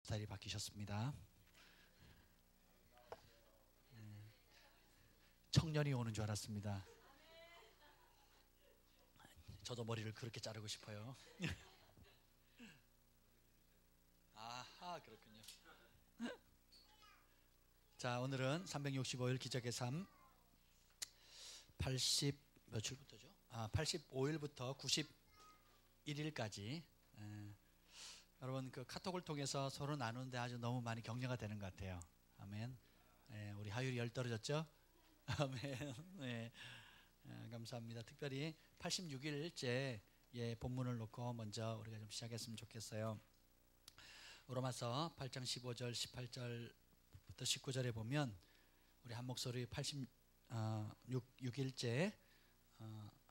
스타일이 바뀌셨습니다. 청년이 오는 줄 알았습니다. 저도 머리를 그렇게 자르고 싶어요. 아하, 그렇군요. 자, 오늘은 365일 기적의 삶 80 며칠부터죠? 85일부터 91일까지 여러분 그 카톡을 통해서 서로 나누는데 아주 너무 많이 격려가 되는 것 같아요. 아멘. 우리 하율이 열 떨어졌죠? 아멘. 네. 감사합니다. 특별히 86일째 본문을 놓고 먼저 우리가 좀 시작했으면 좋겠어요. 로마서 8장 15절 18절부터 19절에 보면 우리 한 목소리 86일째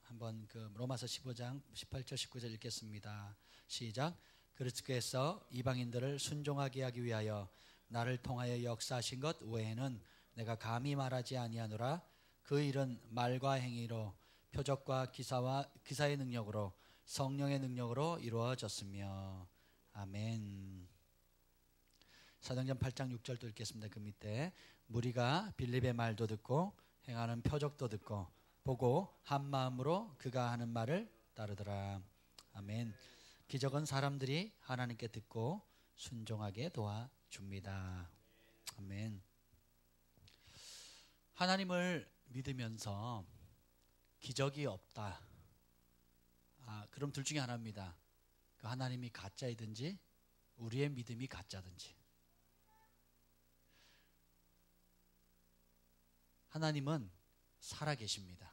한번 그 로마서 15장 18절 19절 읽겠습니다. 시작. 그리스도께서 이방인들을 순종하게 하기 위하여 나를 통하여 역사하신 것 외에는 내가 감히 말하지 아니하노라. 그 일은 말과 행위로 표적과 기사의 능력으로 성령의 능력으로 이루어졌으며. 아멘. 사도행전 8장 6절도 읽겠습니다. 그 밑에 무리가 빌립의 말도 듣고 행하는 표적도 듣고 보고 한 마음으로 그가 하는 말을 따르더라. 아멘. 기적은 사람들이 하나님께 듣고 순종하게 도와줍니다. 아멘. 하나님을 믿으면서 기적이 없다. 그럼 둘 중에 하나입니다. 그 하나님이 가짜이든지 우리의 믿음이 가짜든지. 하나님은 살아계십니다.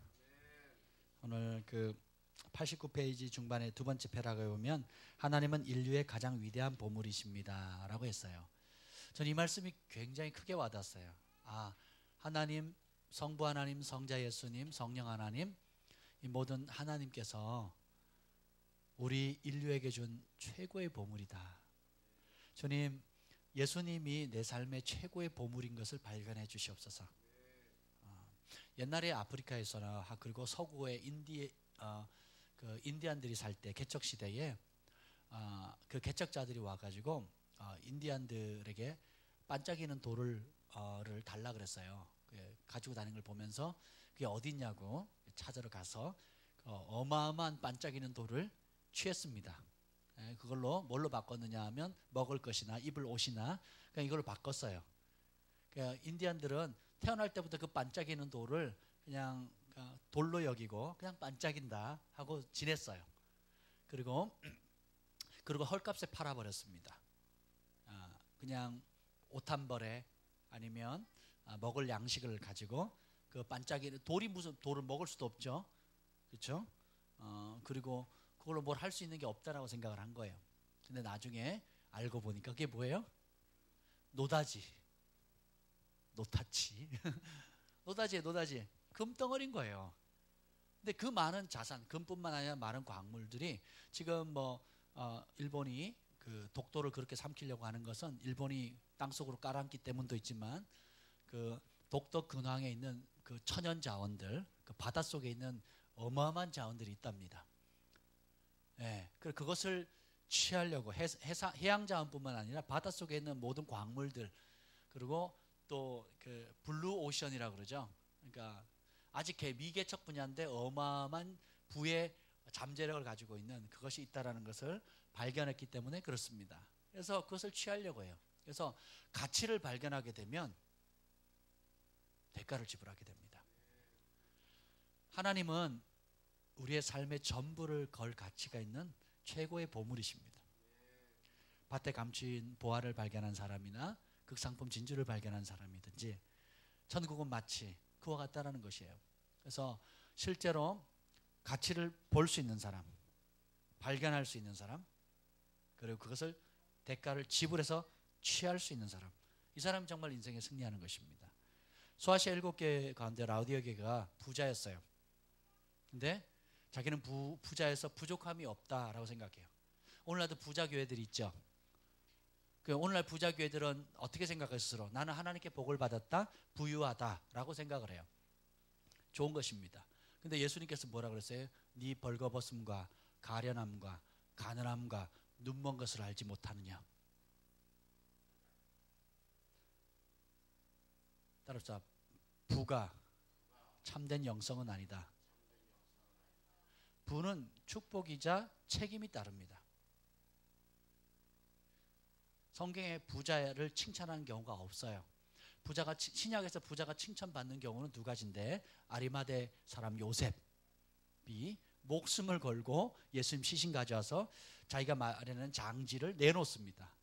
오늘 그 89페이지 중반에 두 번째 패락을 보면 하나님은 인류의 가장 위대한 보물이십니다 라고 했어요. 저는 이 말씀이 굉장히 크게 와닿았어요. 하나님, 성부 하나님, 성자 예수님, 성령 하나님, 이 모든 하나님께서 우리 인류에게 준 최고의 보물이다. 주님, 예수님이 내 삶의 최고의 보물인 것을 발견해 주시옵소서. 옛날에 아프리카에서나 그리고 서구의 인디안들이 살 때 개척 시대에 그 개척자들이 와가지고 인디안들에게 반짝이는 돌을 달라 그랬어요. 가지고 다니는 걸 보면서 그게 어디 있냐고 찾으러 가서 어마어마한 반짝이는 돌을 취했습니다. 그걸로 뭘로 바꿨느냐 하면 먹을 것이나 입을 옷이나 그냥 이걸로 바꿨어요. 인디안들은 태어날 때부터 그 반짝이는 돌을 그냥 돌로 여기고 그냥 반짝인다 하고 지냈어요. 그리고 헐값에 팔아버렸습니다. 그냥 옷 한 벌에 아니면 먹을 양식을 가지고 그 반짝이는 돌이 무슨 돌을 먹을 수도 없죠. 그렇죠? 그리고 그걸로 뭘 할 수 있는 게 없다라고 생각을 한 거예요. 근데 나중에 알고 보니까 그게 뭐예요? 노다지. 금덩어리인 거예요. 근데 그 많은 자산, 금뿐만 아니라 많은 광물들이 지금 일본이 그 독도를 그렇게 삼키려고 하는 것은 일본이 땅속으로 깔아앉기 때문도 있지만 그 독도 근황에 있는 그 천연 자원들, 그 바닷속에 있는 어마어마한 자원들이 있답니다. 그것을 취하려고 해양 자원뿐만 아니라 바닷속에 있는 모든 광물들, 그리고 또 그 블루 오션이라고 그러죠. 그러니까 아직 미개척 분야인데 어마어마한 부의 잠재력을 가지고 있는 그것이 있다라는 것을 발견했기 때문에 그렇습니다. 그래서 그것을 취하려고 해요. 그래서 가치를 발견하게 되면 대가를 지불하게 됩니다. 하나님은 우리의 삶의 전부를 걸 가치가 있는 최고의 보물이십니다. 밭에 감추인 보화를 발견한 사람이나 극상품 진주를 발견한 사람이든지 천국은 마치 그와 같다라는 것이에요. 그래서 실제로 가치를 볼 수 있는 사람, 발견할 수 있는 사람, 그리고 그것을 대가를 지불해서 취할 수 있는 사람, 이 사람이 정말 인생에 승리하는 것입니다. 소아시아 7개 가운데 라우디오교회가 부자였어요. 근데 자기는 부자에서 부족함이 없다라고 생각해요. 오늘날도 부자 교회들이 있죠. 오늘날 부자 교회들은 어떻게 생각해요? 스스로 나는 하나님께 복을 받았다, 부유하다라고 생각을 해요. 좋은 것입니다. 근데 예수님께서 뭐라 그랬어요? 네 벌거벗음과 가련함과 가난함과 눈먼 것을 알지 못하느냐. 따라서 부가 참된 영성은 아니다. 부는 축복이자 책임이 따릅니다. 성경에 부자를 칭찬하는 경우가 없어요. 신약에서 부자가 칭찬받는 경우는 두 가지인데, 아리마대 사람 요셉이 목숨을 걸고 예수님 시신 가져와서 자기가 마련한 장지를 내놓습니다.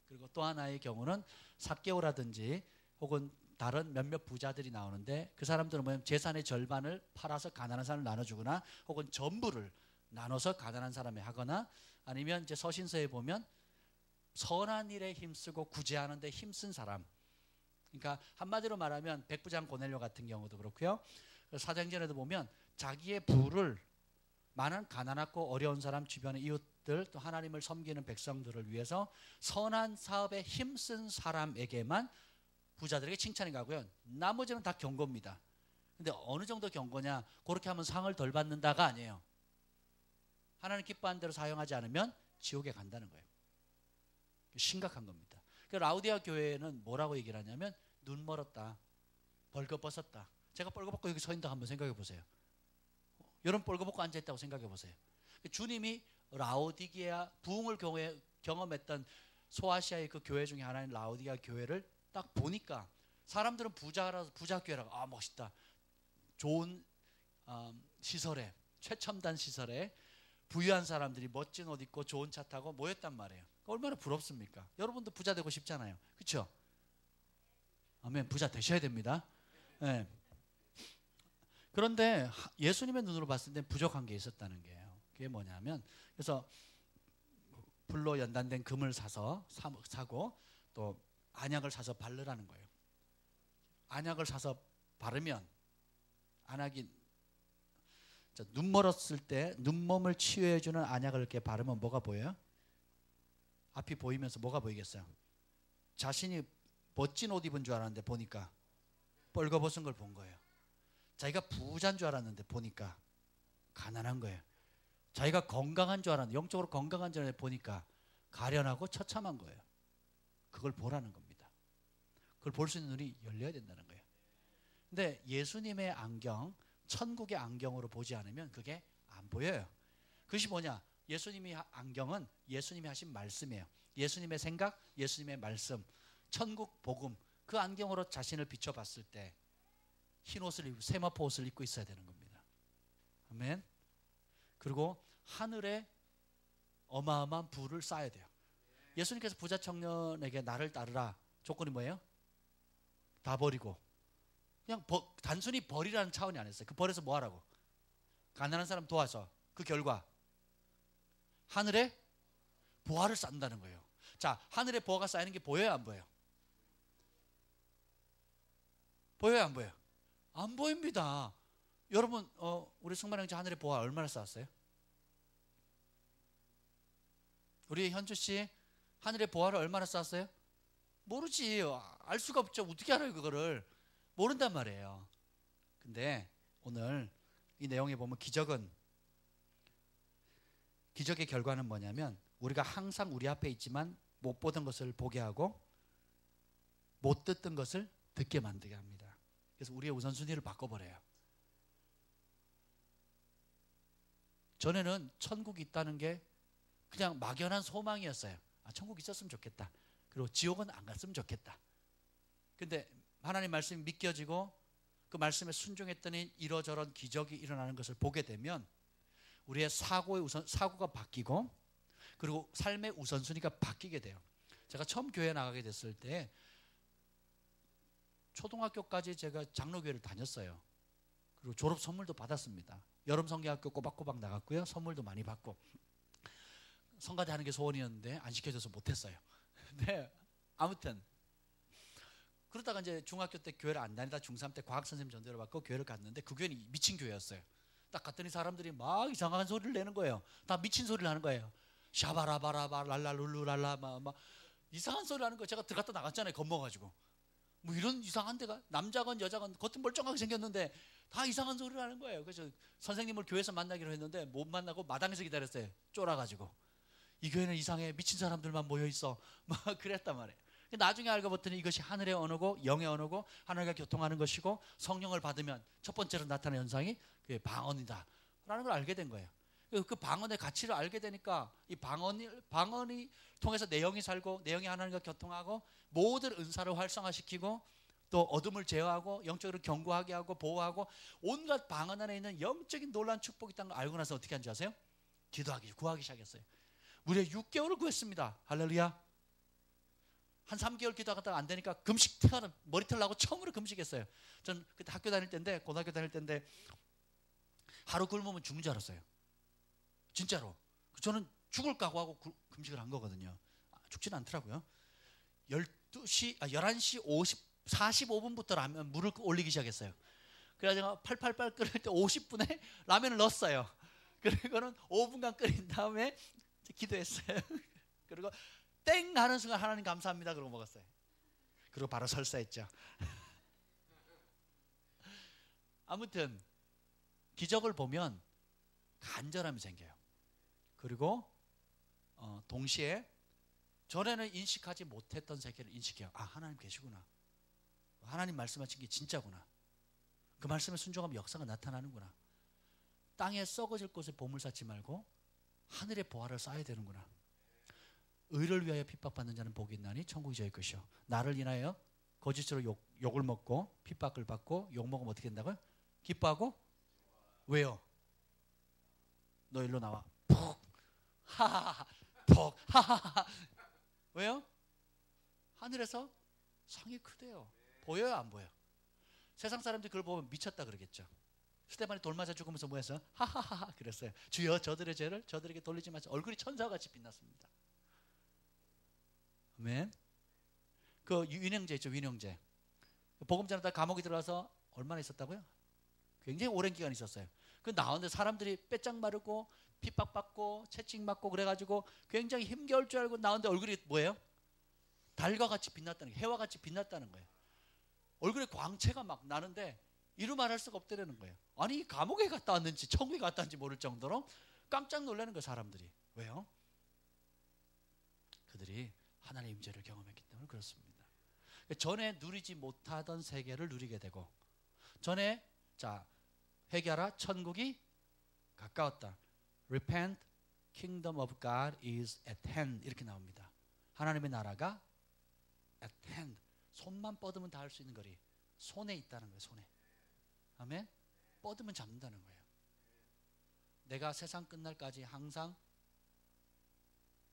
그리고 또 하나의 경우는 삭개오라든지 혹은 다른 몇몇 부자들이 나오는데, 그 사람들은 뭐냐면 재산의 절반을 팔아서 가난한 사람을 나눠주거나 혹은 전부를 나눠서 가난한 사람에 하거나, 아니면 이제 서신서에 보면 선한 일에 힘쓰고 구제하는 데 힘쓴 사람, 그러니까 한마디로 말하면 백부장 고넬료 같은 경우도 그렇고요. 사도행전에도 보면 자기의 부를 많은 가난하고 어려운 사람, 주변의 이웃들, 또 하나님을 섬기는 백성들을 위해서 선한 사업에 힘쓴 사람에게만 부자들에게 칭찬이 가고요. 나머지는 다 경고입니다. 근데 어느 정도 경고냐? 그렇게 하면 상을 덜 받는다가 아니에요. 하나님 기뻐하는 대로 사용하지 않으면 지옥에 간다는 거예요. 심각한 겁니다. 라우디아 교회는 뭐라고 얘기를 하냐면 눈 멀었다, 벌거벗었다. 제가 벌거벗고 여기 서 있다 한번 생각해 보세요. 여러분 벌거벗고 앉아 있다고 생각해 보세요. 주님이 라우디게아 부흥을 경험했던 소아시아의 그 교회 중에 하나인 라우디게아 교회를 딱 보니까 사람들은 부자라서 부자 교회라고, 아 멋있다, 좋은 시설에, 최첨단 시설에 부유한 사람들이 멋진 옷 입고 좋은 차 타고 모였단 말이에요. 얼마나 부럽습니까? 여러분도 부자 되고 싶잖아요. 그렇죠? 아멘. 부자 되셔야 됩니다. 네. 그런데 예수님의 눈으로 봤을 때 부족한 게 있었다는 거예요. 그게 뭐냐면, 그래서 불로 연단된 금을 사고 또 안약을 사서 바르라는 거예요. 안약을 사서 바르면, 안약이 눈 멀었을 때 눈몸을 치유해주는 안약을 이렇게 바르면 뭐가 보여요? 앞이 보이면서 뭐가 보이겠어요? 자신이 멋진 옷 입은 줄 알았는데 보니까 벌거벗은 걸 본 거예요. 자기가 부자인 줄 알았는데 보니까 가난한 거예요. 자기가 건강한 줄 알았는데, 영적으로 건강한 줄 알았는데 보니까 가련하고 처참한 거예요. 그걸 보라는 겁니다. 그걸 볼 수 있는 눈이 열려야 된다는 거예요. 근데 예수님의 안경, 천국의 안경으로 보지 않으면 그게 안 보여요. 그것이 뭐냐? 예수님의 안경은 예수님이 하신 말씀이에요. 예수님의 생각, 예수님의 말씀, 천국 복음, 그 안경으로 자신을 비춰봤을 때 흰 옷을 입고 세마포 옷을 입고 있어야 되는 겁니다. 아멘. 그리고 하늘에 어마어마한 부를 쌓아야 돼요. 예수님께서 부자 청년에게 나를 따르라 조건이 뭐예요? 다 버리고, 그냥 단순히 버리라는 차원이 아니었어요. 그 버려서 뭐 하라고? 가난한 사람 도와서 그 결과 하늘에 보화를 쌓는다는 거예요. 자, 하늘에 보화가 쌓이는 게 보여요, 안 보여요? 보여요, 안 보여요? 안 보입니다. 여러분, 우리 승만형제 하늘에 보화 얼마나 쌓았어요? 우리 현주씨 하늘에 보화를 얼마나 쌓았어요? 모르지. 알 수가 없죠. 어떻게 알아요, 그거를? 모른단 말이에요. 근데 오늘 이 내용에 보면 기적의 결과는 뭐냐면, 우리가 항상 우리 앞에 있지만 못 보던 것을 보게 하고 못 듣던 것을 듣게 만들게 합니다. 그래서 우리의 우선순위를 바꿔버려요. 전에는 천국이 있다는 게 그냥 막연한 소망이었어요. 아, 천국 있었으면 좋겠다. 그리고 지옥은 안 갔으면 좋겠다. 근데 하나님 말씀이 믿겨지고 그 말씀에 순종했더니 이러저런 기적이 일어나는 것을 보게 되면 우리의 사고가 바뀌고, 그리고 삶의 우선순위가 바뀌게 돼요. 제가 처음 교회 나가게 됐을 때 초등학교까지 제가 장로교회를 다녔어요. 그리고 졸업 선물도 받았습니다. 여름 성경학교 꼬박꼬박 나갔고요. 선물도 많이 받고. 성가대 하는 게 소원이었는데 안 시켜줘서 못했어요. 근데 아무튼 그러다가 이제 중학교 때 교회를 안 다니다 중3 때 과학 선생님 전도를 받고 교회를 갔는데, 그 교회는 미친 교회였어요. 딱 갔더니 사람들이 막 이상한 소리를 내는 거예요. 다 미친 소리를 하는 거예요. 샤바라바라바 랄랄룰루랄라 막 이상한 소리를 하는 거예요. 제가 들어갔다 나갔잖아요, 겁먹어가지고. 뭐 이런 이상한 데가, 남자건 여자건 겉은 멀쩡하게 생겼는데 다 이상한 소리를 하는 거예요. 그래서 선생님을 교회에서 만나기로 했는데 못 만나고 마당에서 기다렸어요. 쫄아가지고. 이 교회는 이상해, 미친 사람들만 모여있어 막 그랬단 말이에요. 나중에 알고 봤더니 이것이 하늘의 언어고 영의 언어고 하늘과 교통하는 것이고 성령을 받으면 첫 번째로 나타나는 현상이 방언이다 라는 걸 알게 된 거예요. 그 방언의 가치를 알게 되니까 이 방언이 통해서 내 영이 살고 내 영이 하나님과 교통하고 모든 은사를 활성화시키고 또 어둠을 제어하고 영적으로 견고하게 하고 보호하고 온갖 방언 안에 있는 영적인 놀라운 축복이 있다는 걸 알고 나서 어떻게 한지 아세요? 구하기 시작했어요. 무려 6개월을 구했습니다. 할렐루야. 한 3개월 기도하다가 안 되니까 금식 머리털 나고 처음으로 금식했어요. 전 그때 학교 다닐 때인데, 고등학교 다닐 때인데 하루 굶으면 죽는 줄 알았어요. 진짜로. 저는 죽을 각오하고 금식을 한 거거든요. 죽지는 않더라고요. 11시 45분부터 물을 올리기 시작했어요. 그래가지고 팔팔팔 끓일 때 50분에 라면을 넣었어요. 그리고는 5분간 끓인 다음에 기도했어요. 그리고 땡 하는 순간 하나님 감사합니다 그러고 먹었어요. 그리고 바로 설사했죠. 아무튼 기적을 보면 간절함이 생겨요. 그리고 동시에 전에는 인식하지 못했던 세계를 인식해요. 아, 하나님 계시구나. 하나님 말씀하신 게 진짜구나. 그 말씀에 순종하면 역사가 나타나는구나. 땅에 썩어질 것에 보물 쌓지 말고 하늘의 보화를 쌓아야 되는구나. 의를 위하여 핍박받는 자는 복이 있나니 천국이 저희 것이요. 나를 인하여 거짓으로 욕을 먹고 핍박을 받고 욕 먹으면 어떻게 된다고요? 기뻐하고. 왜요? 너 일로 나와. 푹 하하하 푹 하하하. 왜요? 하늘에서 상이 크대요. 보여요 안 보여요? 세상 사람들이 그걸 보면 미쳤다 그러겠죠. 스테반이 돌 맞아 죽으면서 뭐 했어요? 하하하 그랬어요. 주여 저들의 죄를 저들에게 돌리지 마시고. 얼굴이 천사와 같이 빛났습니다. 아멘. 그 윤영재 있죠. 윤영재 복음 전하다 감옥에 들어가서 얼마나 있었다고요? 굉장히 오랜 기간 있었어요. 그 나오는데 사람들이 빼짝 마르고 핍박받고 채찍맞고 그래가지고 굉장히 힘겨울 줄 알고 나오는데 얼굴이 뭐예요? 달과 같이 빛났다는 거예요. 해와 같이 빛났다는 거예요. 얼굴에 광채가 막 나는데 이루 말할 수가 없다는 거예요. 아니 감옥에 갔다 왔는지 천국에 갔다 왔는지 모를 정도로 깜짝 놀라는 거예요. 사람들이. 왜요? 그들이 하나님의 임재를 경험했기 때문에 그렇습니다. 전에 누리지 못하던 세계를 누리게 되고 전에 자 회개하라 천국이 가까웠다. Repent, kingdom of God is at hand 이렇게 나옵니다. 하나님의 나라가 at hand 손만 뻗으면 닿을 수 있는 거리 손에 있다는 거예요. 손에. 아멘. 뻗으면 잡는다는 거예요. 내가 세상 끝날까지 항상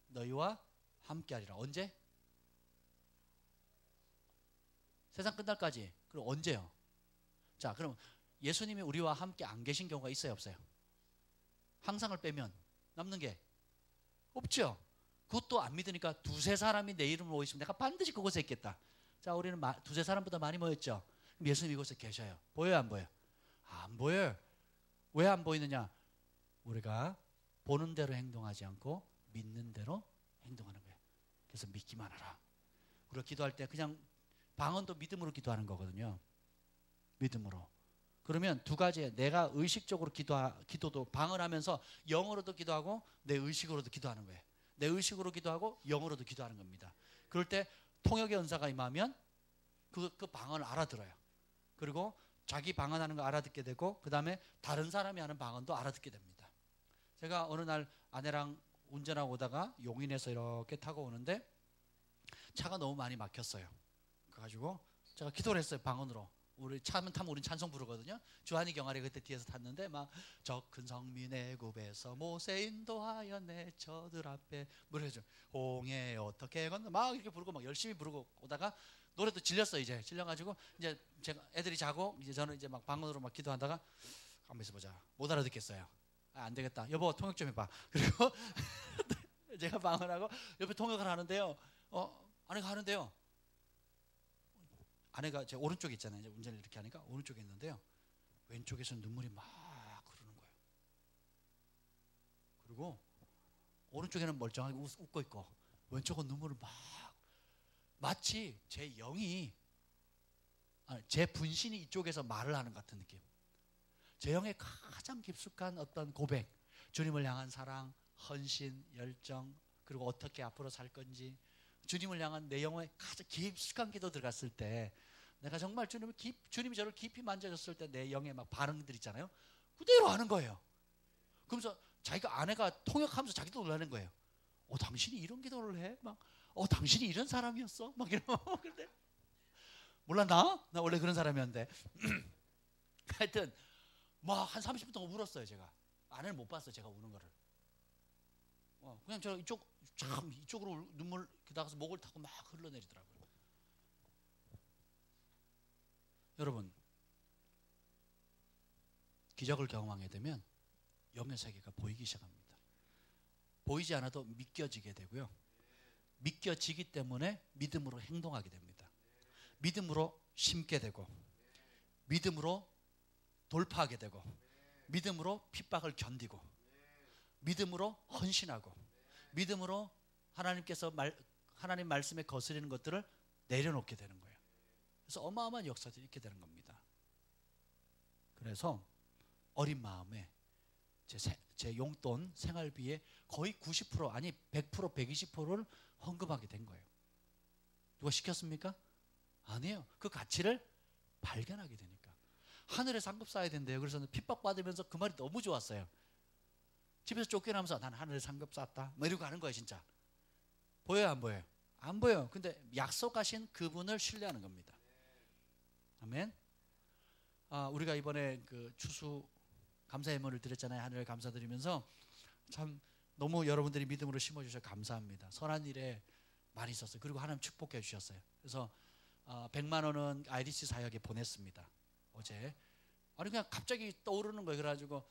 너희와 함께하리라. 언제? 세상 끝날까지. 그럼 언제요? 자, 그럼 예수님이 우리와 함께 안 계신 경우가 있어요, 없어요? 항상을 빼면 남는 게 없죠. 그것도 안 믿으니까 두세 사람이 내 이름으로 모이시면 내가 반드시 그곳에 있겠다. 자, 우리는 두세 사람보다 많이 모였죠. 그럼 예수님 이곳에 계셔요. 보여요, 안 보여요? 안 보여요. 왜 안 보이느냐? 우리가 보는 대로 행동하지 않고 믿는 대로 행동하는 거예요. 그래서 믿기만 하라. 우리가 기도할 때 그냥 방언도 믿음으로 기도하는 거거든요. 믿음으로. 그러면 두 가지 내가 의식적으로 기도도 방언하면서 영어로도 기도하고 내 의식으로도 기도하는 거예요. 내 의식으로 기도하고 영어로도 기도하는 겁니다. 그럴 때 통역의 은사가 임하면 그 방언을 알아들어요. 그리고 자기 방언하는 거 알아듣게 되고 그 다음에 다른 사람이 하는 방언도 알아듣게 됩니다. 제가 어느 날 아내랑 운전하고 오다가 용인에서 이렇게 타고 오는데 차가 너무 많이 막혔어요. 그래가지고 제가 기도를 했어요. 방언으로. 우리 차면 타면 우린 찬송 부르거든요. 주한이 경아리 그때 뒤에서 탔는데 막 저 큰 성민의 굽에서 모세 인도하여 내 저들 앞에 뭐래죠? 홍해 어떻게 건너 막 이렇게 부르고 막 열심히 부르고 오다가 노래도 질렸어요. 이제 질려가지고 이제 제가 애들이 자고 이제 저는 이제 막 방언으로 막 기도하다가 한번 있어보자. 못 알아듣겠어요. 아, 안 되겠다. 여보 통역 좀 해봐. 그리고 제가 방언하고 옆에 통역을 하는데요. 아내가 하는데요. 아내가 제 오른쪽에 있잖아요. 이제 운전을 이렇게 하니까 오른쪽에 있는데요. 왼쪽에서 눈물이 막 흐르는 거예요. 그리고 오른쪽에는 멀쩡하게 웃고 있고 왼쪽은 눈물을 막 마치 제 영이 제 분신이 이쪽에서 말을 하는 것 같은 느낌. 제 영의 가장 깊숙한 어떤 고백, 주님을 향한 사랑, 헌신, 열정, 그리고 어떻게 앞으로 살 건지 주님을 향한 내 영혼에 가장 깊숙한 기도 들어갔을 때 내가 정말 주님이 저를 깊이 만져줬을 때 내 영에 막 반응들 있잖아요. 그대로 하는 거예요. 그러면서 자기가 아내가 통역하면서 자기도 놀라는 거예요. 당신이 이런 기도를 해? 막, 당신이 이런 사람이었어? 막 이러면 그런데 몰랐나? 나 원래 그런 사람이었는데 하여튼 막 한 30분 동안 울었어요. 제가 아내는 못 봤어요. 제가 우는 거를. 그냥 저 이쪽으로 눈물 나가서 목을 타고 막 흘러내리더라고요. 여러분, 기적을 경험하게 되면 영의 세계가 보이기 시작합니다. 보이지 않아도 믿겨지게 되고요. 믿겨지기 때문에 믿음으로 행동하게 됩니다. 믿음으로 심게 되고, 믿음으로 돌파하게 되고, 믿음으로 핍박을 견디고, 믿음으로 헌신하고, 믿음으로 하나님 말씀에 거스리는 것들을 내려놓게 되는 거예요. 그래서 어마어마한 역사들이 있게 되는 겁니다. 그래서 어린 마음에 제 용돈 생활비의 거의 90% 아니 100% 120%를 헌금하게 된 거예요. 누가 시켰습니까? 아니에요. 그 가치를 발견하게 되니까. 하늘에 상급 쌓아야 된대요. 그래서 핍박받으면서 그 말이 너무 좋았어요. 집에서 쫓겨나면서 난 하늘에 상급 쌓았다 뭐 이러고 하는 거예요. 진짜 보여요 안 보여요? 안 보여요. 근데 약속하신 그분을 신뢰하는 겁니다. 아멘. 우리가 이번에 그 추수 감사 예물을 드렸잖아요. 하늘에 감사드리면서 참 너무 여러분들이 믿음으로 심어주셔서 감사합니다. 선한 일에 많이 있었어요. 그리고 하나님 축복해 주셨어요. 그래서 100만 원은 IDC 사역에 보냈습니다. 어제. 아니 그냥 갑자기 떠오르는 거예요. 그래가지고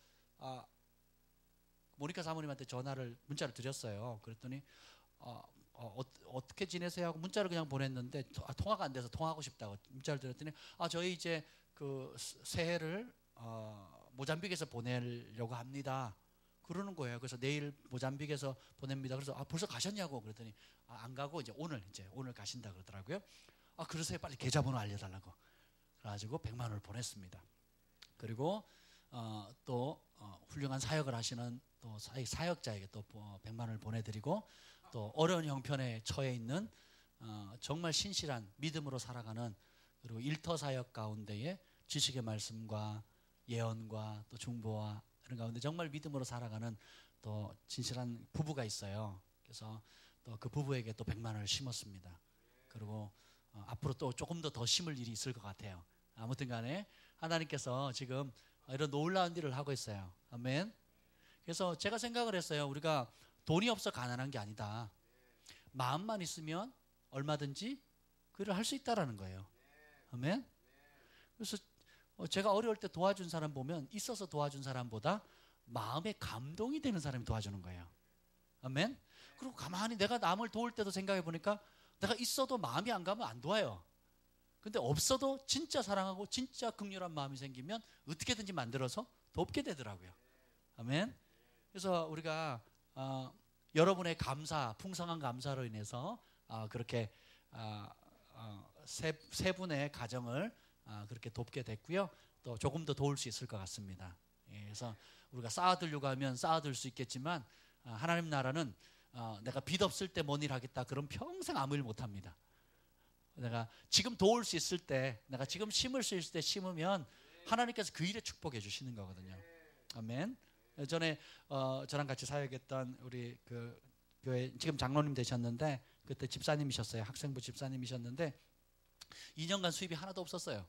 모니카 사모님한테 문자를 드렸어요. 그랬더니 어떻게 지내세요 하고 문자를 그냥 보냈는데 통화가 안 돼서 통화하고 싶다고 문자를 드렸더니 저희 이제 그 새해를 모잠비크에서 보내려고 합니다. 그러는 거예요. 그래서 내일 모잠비크에서 보냅니다. 그래서 벌써 가셨냐고 그랬더니 안 가고 이제 오늘 가신다 그러더라고요. 그러세요. 빨리 계좌번호 알려달라고. 그래가지고 100만 원을 보냈습니다. 그리고 또 훌륭한 사역을 하시는 또 사역자에게 또 100만 원을 보내드리고 또 어려운 형편에 처해 있는 정말 신실한 믿음으로 살아가는 그리고 일터 사역 가운데에 지식의 말씀과 예언과 또 중보와 이런 가운데 정말 믿음으로 살아가는 또 진실한 부부가 있어요. 그래서 또 그 부부에게 또 100만 원을 심었습니다. 그리고 앞으로 또 조금 더 심을 일이 있을 것 같아요. 아무튼 간에 하나님께서 지금 이런 놀라운 일을 하고 있어요. 아멘. 그래서 제가 생각을 했어요. 우리가 돈이 없어 가난한 게 아니다. 마음만 있으면 얼마든지 그 일을 할 수 있다라는 거예요. 아멘. 그래서 제가 어려울 때 도와준 사람 보면 있어서 도와준 사람보다 마음에 감동이 되는 사람이 도와주는 거예요. 아멘. 그리고 가만히 내가 남을 도울 때도 생각해 보니까 내가 있어도 마음이 안 가면 안 도와요. 근데 없어도 진짜 사랑하고 진짜 긍휼한 마음이 생기면 어떻게든지 만들어서 돕게 되더라고요. 아멘. 그래서 우리가 여러분의 감사, 풍성한 감사로 인해서 그렇게 세 분의 가정을 그렇게 돕게 됐고요. 또 조금 더 도울 수 있을 것 같습니다. 그래서 우리가 쌓아두려고 하면 쌓아둘 수 있겠지만 하나님 나라는 내가 빚 없을 때 뭔 일 하겠다 그럼 평생 아무 일 못합니다. 내가 지금 도울 수 있을 때, 내가 지금 심을 수 있을 때 심으면 하나님께서 그 일에 축복해 주시는 거거든요. 아멘. 전에 저랑 같이 사역했던 우리 그 교회 지금 장로님 되셨는데 그때 집사님이셨어요. 학생부 집사님이셨는데 2년간 수입이 하나도 없었어요.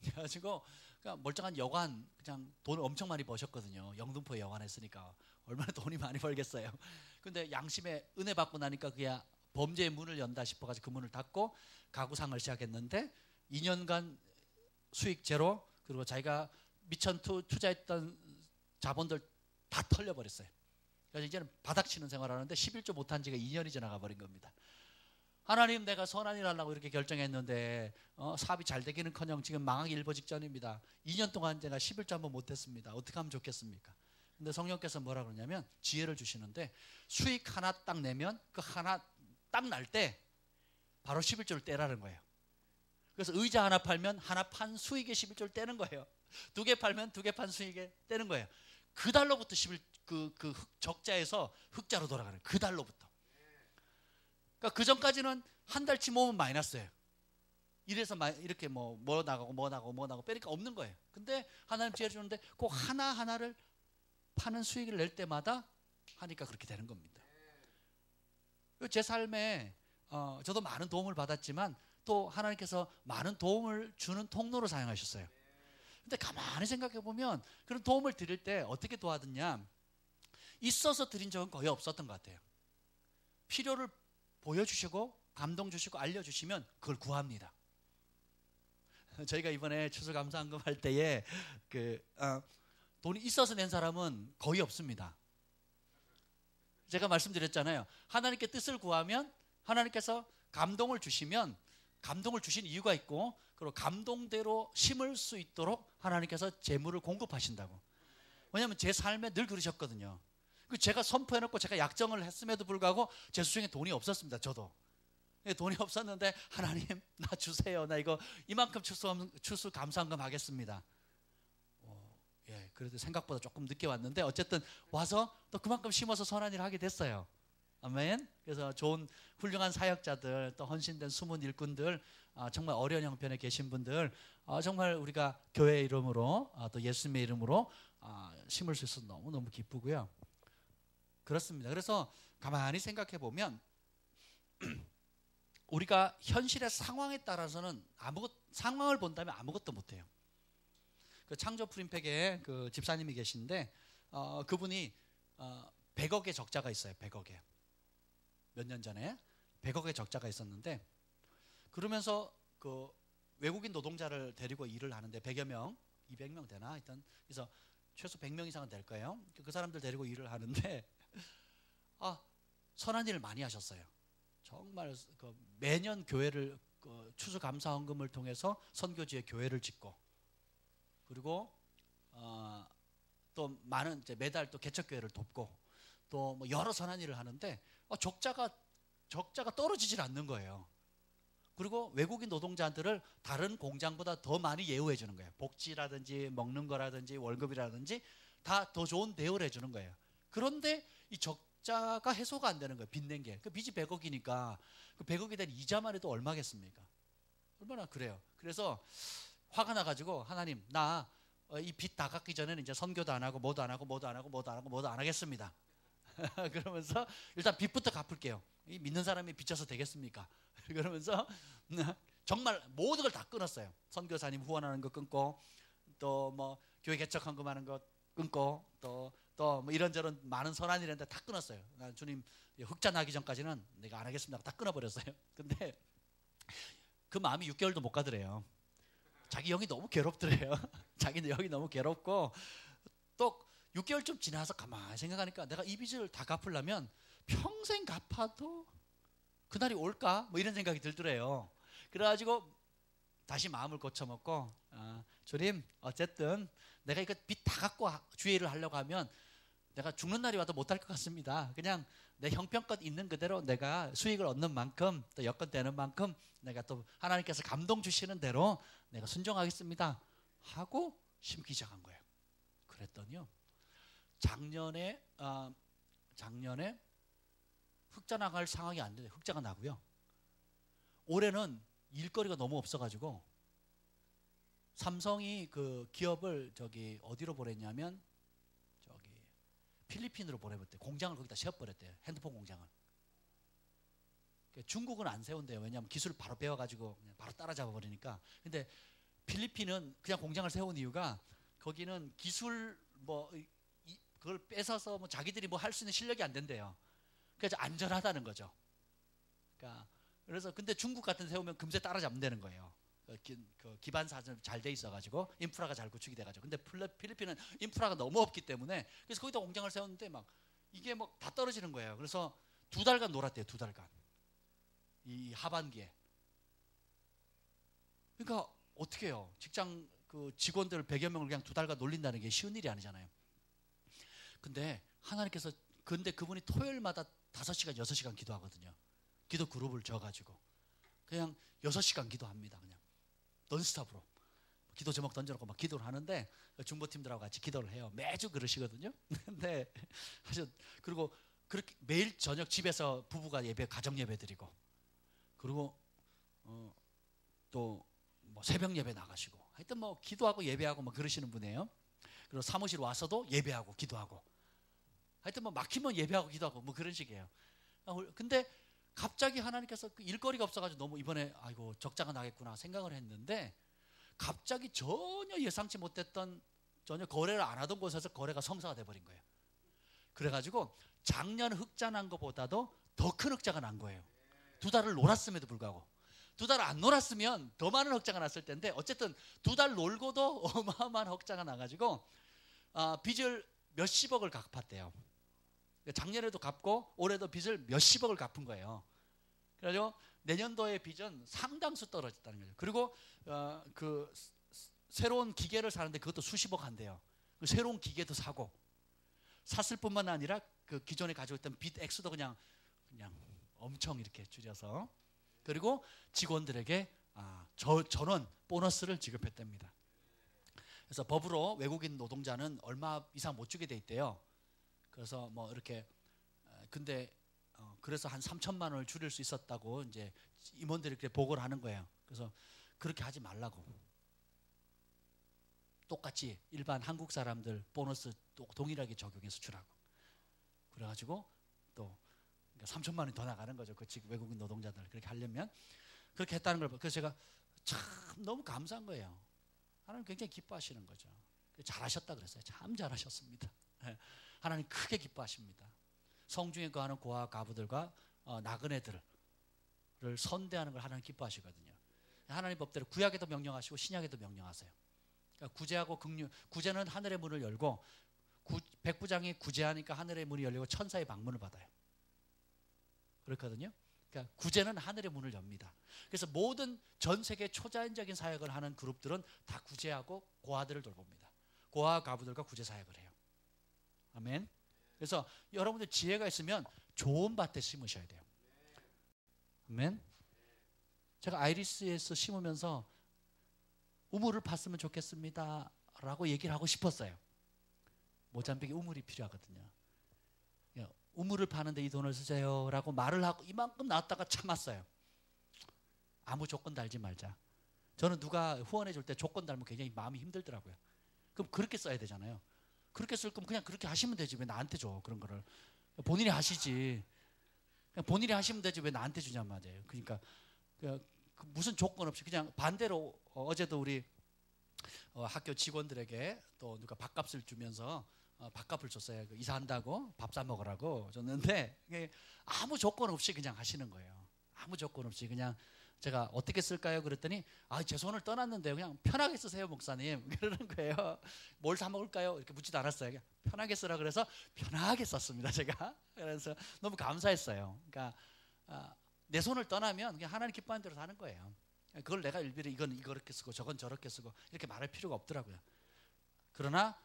그래가지고 그냥 멀쩡한 여관 그냥 돈을 엄청 많이 버셨거든요. 영등포에 여관 했으니까 얼마나 돈이 많이 벌겠어요. 근데 양심에 은혜 받고 나니까 그냥 범죄의 문을 연다 싶어가지고 그 문을 닫고 가구상을 시작했는데 2년간 수익 제로 그리고 자기가 미천 투자했던 자본들 다 털려버렸어요. 그래서 이제는 바닥치는 생활하는데 11조 못한 지가 2년이 지나가 버린 겁니다. 하나님 내가 선한 일 하려고 이렇게 결정했는데 사업이 잘 되기는커녕 지금 망하기 일보 직전입니다. 2년 동안 제가 11조 한번 못했습니다. 어떻게 하면 좋겠습니까? 근데 성령께서 뭐라 그러냐면 지혜를 주시는데 수익 하나 딱 내면 그 하나 딱 날 때 바로 11조를 떼라는 거예요. 그래서 의자 하나 팔면 하나 판 수익에 11조를 떼는 거예요. 2개 팔면 2개 판 수익에 떼는 거예요. 그 달로부터 적자에서 흑자로 돌아가는 그 달로부터. 그러니까 그 전까지는 한 달치 모으면 마이너스예요. 이래서 이렇게 뭐 나가고 빼니까 없는 거예요. 근데 하나님 지혜 주는데 그 하나하나를 파는 수익을 낼 때마다 하니까 그렇게 되는 겁니다. 제 삶에 저도 많은 도움을 받았지만 또 하나님께서 많은 도움을 주는 통로로 사용하셨어요. 근데 가만히 생각해 보면 그런 도움을 드릴 때 어떻게 도와드냐, 있어서 드린 적은 거의 없었던 것 같아요. 필요를 보여주시고 감동 주시고 알려주시면 그걸 구합니다. 저희가 이번에 추수감사헌금 할 때에 돈이 있어서 낸 사람은 거의 없습니다. 제가 말씀드렸잖아요. 하나님께 뜻을 구하면 하나님께서 감동을 주시면 감동을 주신 이유가 있고, 그리고 감동대로 심을 수 있도록 하나님께서 재물을 공급하신다고. 왜냐하면 제 삶에 늘 그러셨거든요. 제가 선포해놓고 제가 약정을 했음에도 불구하고 제 수중에 돈이 없었습니다. 저도 돈이 없었는데 하나님 나 주세요. 나 이거 이만큼 추수감사헌금 하겠습니다. 예, 그래도 생각보다 조금 늦게 왔는데 어쨌든 와서 또 그만큼 심어서 선한 일을 하게 됐어요. 아멘. 그래서 좋은 훌륭한 사역자들, 또 헌신된 숨은 일꾼들, 정말 어려운 형편에 계신 분들, 정말 우리가 교회 이름으로 또 예수님의 이름으로 심을 수 있어서 너무너무 기쁘고요. 그렇습니다. 그래서 가만히 생각해 보면 우리가 현실의 상황에 따라서는 상황을 본다면 아무것도 못해요. 그 창조 프린팩에 그 집사님이 계신데 그분이 100억의 적자가 있어요. 100억에 몇 년 전에 100억의 적자가 있었는데, 그러면서 그 외국인 노동자를 데리고 일을 하는데 100여 명, 200명 되나 하여튼 그래서 최소 100명 이상은 될 거예요. 그 사람들 데리고 일을 하는데 선한 일을 많이 하셨어요. 정말 매년 교회를 추수감사헌금을 통해서 선교지에 교회를 짓고, 그리고 또 많은 매달 또 개척교회를 돕고, 또 뭐 여러 선한 일을 하는데 적자가 떨어지질 않는 거예요. 그리고 외국인 노동자들을 다른 공장보다 더 많이 예우해 주는 거예요. 복지라든지 먹는 거라든지 월급이라든지 다 더 좋은 대우를 해주는 거예요. 그런데 이 적자가 해소가 안 되는 거예요. 빚낸 게. 그 빚이 100억이니까 그 100억에 대한 이자만 해도 얼마겠습니까? 얼마나 그래요. 그래서 화가 나가지고 하나님 나 이 빚 다 갚기 전에는 이제 선교도 안 하고 뭐도 안 하겠습니다. 그러면서 일단 빚부터 갚을게요. 이 믿는 사람이 빚져서 되겠습니까? 그러면서 정말 모든 걸 다 끊었어요. 선교사님 후원하는 거 끊고, 또 뭐 교회 개척헌금하는 거 끊고, 또 뭐 이런저런 많은 선한 일인데 다 끊었어요. 주님 흑자 나기 전까지는 내가 안 하겠습니다. 다 끊어버렸어요. 근데 그 마음이 6개월도 못 가더래요. 자기 영이 너무 괴롭더래요. 자기 영이 너무 괴롭고, 또 6개월 좀 지나서 가만히 생각하니까 내가 이 빚을 다 갚으려면 평생 갚아도 그날이 올까? 뭐 이런 생각이 들더래요. 그래가지고 다시 마음을 고쳐먹고 주님 어쨌든 내가 이거 빚 다 갚고 주의 일을 하려고 하면 내가 죽는 날이 와도 못할 것 같습니다. 그냥 내 형편껏 있는 그대로 내가 수익을 얻는 만큼 또 여건 되는 만큼 내가 또 하나님께서 감동 주시는 대로 내가 순종하겠습니다 하고 심기 시작한 거예요. 그랬더니요, 작년에 흑자 나갈 상황이 안 돼요. 흑자가 나고요. 올해는 일거리가 너무 없어가지고 삼성이 그 기업을 어디로 보냈냐면 필리핀으로 보내버렸대요. 공장을 거기다 세워버렸대요. 핸드폰 공장을. 중국은 안 세운대요. 왜냐하면 기술을 바로 배워가지고 그냥 바로 따라잡아 버리니까. 근데 필리핀은 그냥 공장을 세운 이유가 거기는 기술 그걸 뺏어서 뭐 자기들이 뭐 할 수 있는 실력이 안 된대요. 그래서 안전하다는 거죠. 그래서 근데 중국 같은 데 세우면 금세 따라잡는다는 거예요. 기반 사정 잘 돼 있어가지고 인프라가 잘 구축이 돼가지고. 근데 필리핀은 인프라가 너무 없기 때문에 그래서 거기다 공장을 세웠는데 막 이게 다 떨어지는 거예요. 그래서 2달간 놀았대요. 2달간 이 하반기에. 그러니까 어떻게 해요? 직장 그 직원들 100여 명을 그냥 2달간 놀린다는 게 쉬운 일이 아니잖아요. 근데 하나님께서 그분이 토요일마다 5시간 6시간 기도하거든요. 기도 그룹을 져가지고 그냥 6시간 기도합니다. 그냥 넌스톱으로 기도 제목 던져놓고 막 기도를 하는데 중보팀들하고 같이 기도를 해요. 매주 그러시거든요. 근데 그리고 그렇게 매일 저녁 집에서 부부가 예배, 가정 예배 드리고, 그리고 또 뭐 새벽 예배 나가시고, 하여튼 뭐 기도하고 예배하고 뭐 그러시는 분이에요. 그리고 사무실 와서도 예배하고 기도하고, 하여튼 뭐 막히면 예배하고 기도하고 뭐 그런 식이에요. 근데 갑자기 하나님께서 그 일거리가 없어가지고 너무 이번에 아이고 적자가 나겠구나 생각을 했는데, 갑자기 전혀 예상치 못했던, 전혀 거래를 안 하던 곳에서 거래가 성사가 돼버린 거예요. 그래가지고 작년 흑자 난 것보다도 더 큰 흑자가 난 거예요. 2달을 놀았음에도 불구하고. 2달 안 놀았으면 더 많은 흑자가 났을 텐데, 어쨌든 2달 놀고도 어마어마한 흑자가 나가지고 빚을 몇십억을 갚았대요. 작년에도 갚고 올해도 빚을 몇십억을 갚은 거예요. 그래서 내년도의 빚은 상당수 떨어졌다는 거죠. 그리고 그 새로운 기계를 사는데 그것도 수십억 한대요. 그 새로운 기계도 사고, 샀을 뿐만 아니라 그 기존에 가지고 있던 빚 액수도 그냥 엄청 이렇게 줄여서, 그리고 직원들에게 전원 보너스를 지급했답니다. 그래서 법으로 외국인 노동자는 얼마 이상 못 주게 돼 있대요. 그래서 뭐 이렇게 근데 그래서 한 3천만 원을 줄일 수 있었다고 이제 임원들이 이렇게 보고를 하는 거예요. 그래서 그렇게 하지 말라고. 똑같이 일반 한국 사람들 보너스 동일하게 적용해서 주라고. 그래가지고 또 3천만 원이 더 나가는 거죠. 그 외국인 노동자들 그렇게 하려면 그렇게 했다는 걸. 그래서 제가 참 너무 감사한 거예요. 하나님 굉장히 기뻐하시는 거죠. 잘하셨다 그랬어요. 참 잘하셨습니다. 하나님 크게 기뻐하십니다. 성중에 거하는 고아 가부들과 나그네들을 선대하는 걸 하나님 기뻐하시거든요. 하나님 법대로 구약에도 명령하시고 신약에도 명령하세요. 그러니까 구제하고 긍휼, 구제는 하늘의 문을 열고, 백부장이 구제하니까 하늘의 문이 열리고 천사의 방문을 받아요. 그렇거든요. 그러니까 구제는 하늘의 문을 엽니다. 그래서 모든 전 세계 초자연적인 사역을 하는 그룹들은 다 구제하고 고아들을 돌봅니다. 고아 가부들과 구제 사역을 해요. 아멘. 그래서 여러분들 지혜가 있으면 좋은 밭에 심으셔야 돼요. 아멘. 제가 아이리스에서 심으면서 우물을 팠으면 좋겠습니다 라고 얘기를 하고 싶었어요. 모잠비크에 우물이 필요하거든요. 우물을 파는데 이 돈을 쓰세요 라고 말을 하고 이만큼 나왔다가 참았어요. 아무 조건 달지 말자. 저는 누가 후원해 줄 때 조건 달면 굉장히 마음이 힘들더라고요. 그럼 그렇게 써야 되잖아요. 그렇게 쓸 거면 그냥 그렇게 하시면 되지 왜 나한테 줘. 그런 거를 본인이 하시지. 그냥 본인이 하시면 되지 왜 나한테 주냔 말이에요. 그러니까 무슨 조건 없이 그냥 반대로 어제도 우리 학교 직원들에게 또 누가 밥값을 주면서 밥값을 줬어요. 이사한다고 밥 사 먹으라고 줬는데 아무 조건 없이 그냥 하시는 거예요. 아무 조건 없이 그냥 제가 어떻게 쓸까요? 그랬더니 제 손을 떠났는데요. 그냥 편하게 쓰세요, 목사님. 그러는 거예요. 뭘 사 먹을까요? 이렇게 묻지도 않았어요. 그냥 편하게 쓰라 그래서 편하게 썼습니다, 제가. 그래서 너무 감사했어요. 그러니까 내 손을 떠나면 그냥 하나님 기뻐하는 대로 사는 거예요. 그걸 내가 일일이 이건 이렇게 쓰고 저건 저렇게 쓰고 이렇게 말할 필요가 없더라고요. 그러나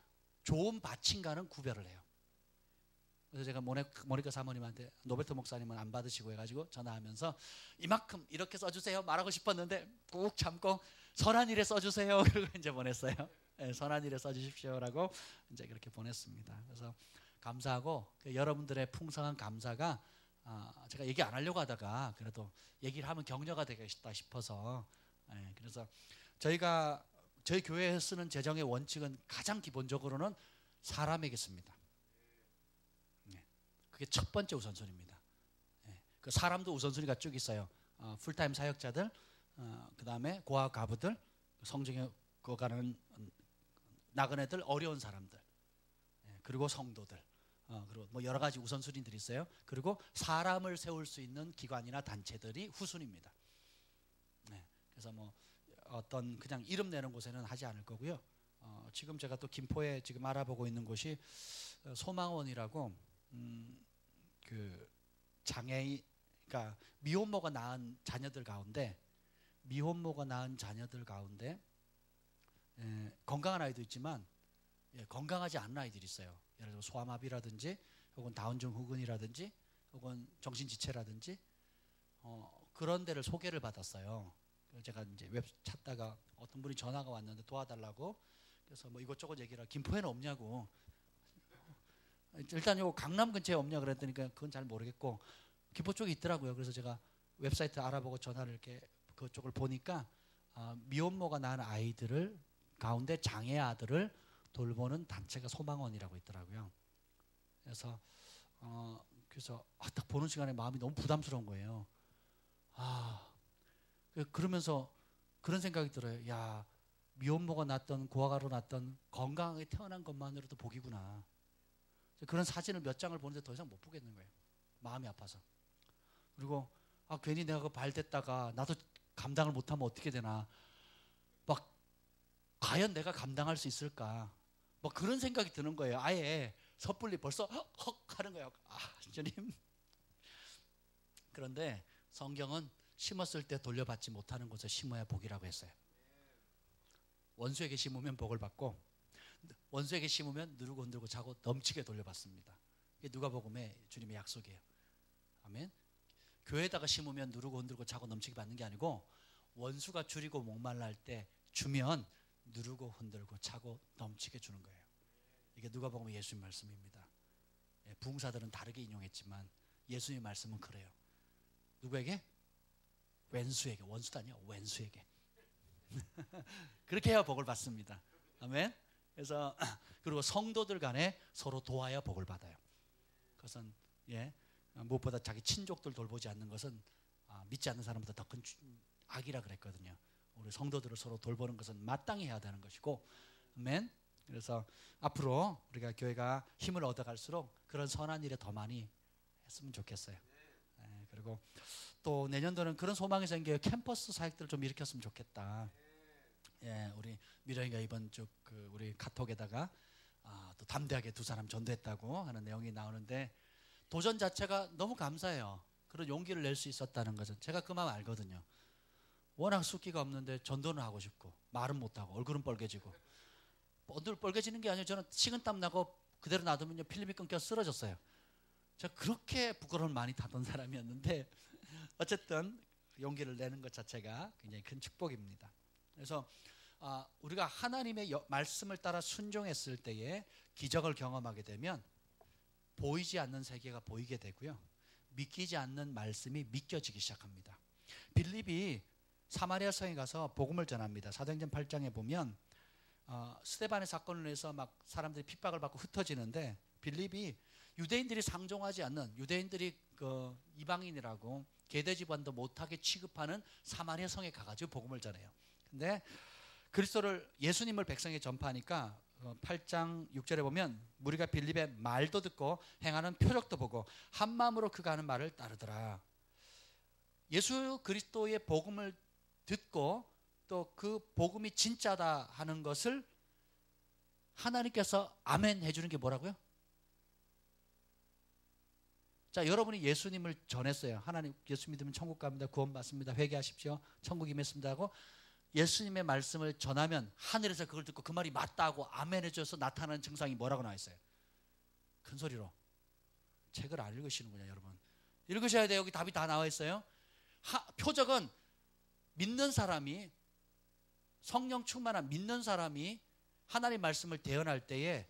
좋은 밭인가는 구별을 해요. 그래서 제가 모니카 사모님한테 노베르토 목사님은 안 받으시고 해가지고 전화하면서 이만큼 이렇게 써주세요 말하고 싶었는데 꾹 참고 선한 일에 써주세요 그리고 이제 보냈어요. 네, 선한 일에 써주십시오라고 이제 그렇게 보냈습니다. 그래서 감사하고 여러분들의 풍성한 감사가 제가 얘기 안 하려고 하다가 그래도 얘기를 하면 격려가 되겠다 싶어서 그래서 저희 교회에 쓰는 재정의 원칙은 가장 기본적으로는 사람에게 씁니다. 그게 첫 번째 우선순위입니다. 그 사람도 우선순위가 쭉 있어요. 풀타임 사역자들, 그 다음에 고아 가부들, 성중에 가는 나그네들, 어려운 사람들, 그리고 성도들, 그리고 뭐 여러 가지 우선순위들이 있어요. 그리고 사람을 세울 수 있는 기관이나 단체들이 후순위입니다. 그래서 뭐 어떤 그냥 이름 내는 곳에는 하지 않을 거고요. 지금 제가 또 김포에 지금 알아보고 있는 곳이 소망원이라고 그 장애인, 그러니까 미혼모가 낳은 자녀들 가운데 건강한 아이도 있지만 건강하지 않은 아이들이 있어요. 예를 들어 소아마비라든지 혹은 다운증 후군이라든지 혹은 정신지체라든지 그런 데를 소개를 받았어요. 그래서 제가 이제 웹 찾다가 어떤 분이 전화가 왔는데 도와달라고. 그래서 뭐 이것저것 얘기를 김포에는 없냐고. 일단 요 강남 근처에 없냐 그랬더니 그건 잘 모르겠고 김포 쪽에 있더라고요. 그래서 제가 웹사이트 알아보고 전화를 이렇게 그쪽을 보니까 미혼모가 낳은 아이들을 가운데 장애 아들을 돌보는 단체가 소망원이라고 있더라고요. 그래서 딱 보는 시간에 마음이 너무 부담스러운 거예요. 그러면서 그런 생각이 들어요. 야, 미혼모가 낳던 고아가로 낳던 건강하게 태어난 것만으로도 복이구나. 그런 사진을 몇 장을 보는데 더 이상 못 보겠는 거예요. 마음이 아파서. 그리고 괜히 내가 그 발댔다가 나도 감당을 못하면 어떻게 되나. 막 과연 내가 감당할 수 있을까. 막 그런 생각이 드는 거예요. 아예 섣불리 벌써 헉 하는 거예요. 주님. 그런데 성경은 심었을 때 돌려받지 못하는 곳에 심어야 복이라고 했어요. 원수에게 심으면 복을 받고 원수에게 심으면 누르고 흔들고 자고 넘치게 돌려받습니다. 이게 누가복음의 주님의 약속이에요. 아멘. 교회에다가 심으면 누르고 흔들고 자고 넘치게 받는 게 아니고 원수가 줄이고 목말라 할 때 주면 누르고 흔들고 차고 넘치게 주는 거예요. 이게 누가복음의 예수님 말씀입니다. 부흥사들은 다르게 인용했지만 예수님의 말씀은 그래요. 누구에게? 왼수에게. 원수도 아니야. 왼수에게. 그렇게 해야 복을 받습니다. 아멘. 그래서 그리고 성도들 간에 서로 도와야 복을 받아요. 그것은 무엇보다 자기 친족들 돌보지 않는 것은 믿지 않는 사람보다 더 큰 악이라 그랬거든요. 우리 성도들을 서로 돌보는 것은 마땅히 해야 되는 것이고, 아멘. 그래서 앞으로 우리가 교회가 힘을 얻어갈수록 그런 선한 일에 더 많이 했으면 좋겠어요. 그리고 또 내년도는 그런 소망이 생겨요. 캠퍼스 사역들을 좀 일으켰으면 좋겠다. 우리 미령이가 이번 주 우리 카톡에다가 또 담대하게 두 사람 전도했다고 하는 내용이 나오는데 도전 자체가 너무 감사해요. 그런 용기를 낼 수 있었다는 것은 제가 그 마음 알거든요. 워낙 숫기가 없는데 전도는 하고 싶고 말은 못하고 얼굴은 빨개지고 얼굴 빨개지는 게 아니라 저는 식은땀 나고 그대로 놔두면 필름이 끊겨 쓰러졌어요. 제가 그렇게 부끄러움을 많이 타던 사람이었는데 어쨌든 용기를 내는 것 자체가 굉장히 큰 축복입니다. 그래서 우리가 하나님의 말씀을 따라 순종했을 때에 기적을 경험하게 되면 보이지 않는 세계가 보이게 되고요. 믿기지 않는 말씀이 믿겨지기 시작합니다. 빌립이 사마리아 성에 가서 복음을 전합니다. 사도행전 8장에 보면 스데반의 사건을 해서 막 사람들이 핍박을 받고 흩어지는데 빌립이 유대인들이 상종하지 않는 유대인들이 이방인이라고 계대집안도 못하게 취급하는 사마리아 성에 가가지고 복음을 전해요. 근데 그리스도를 예수님을 백성에게 전파하니까 8장 6절에 보면 무리가 빌립의 말도 듣고 행하는 표적도 보고 한 마음으로 그가 하는 말을 따르더라. 예수 그리스도의 복음을 듣고 또 그 복음이 진짜다 하는 것을 하나님께서 아멘 해주는 게 뭐라고요? 자, 여러분이 예수님을 전했어요. 하나님 예수 믿으면 천국 갑니다. 구원 받습니다. 회개하십시오. 천국이 임했습니다 하고 예수님의 말씀을 전하면 하늘에서 그걸 듣고 그 말이 맞다고 아멘 해줘서 나타나는 증상이 뭐라고 나와 있어요? 큰 소리로. 책을 안 읽으시는군요, 여러분. 읽으셔야 돼요. 여기 답이 다 나와 있어요. 표적은 믿는 사람이 성령 충만한 믿는 사람이 하나님 말씀을 대언할 때에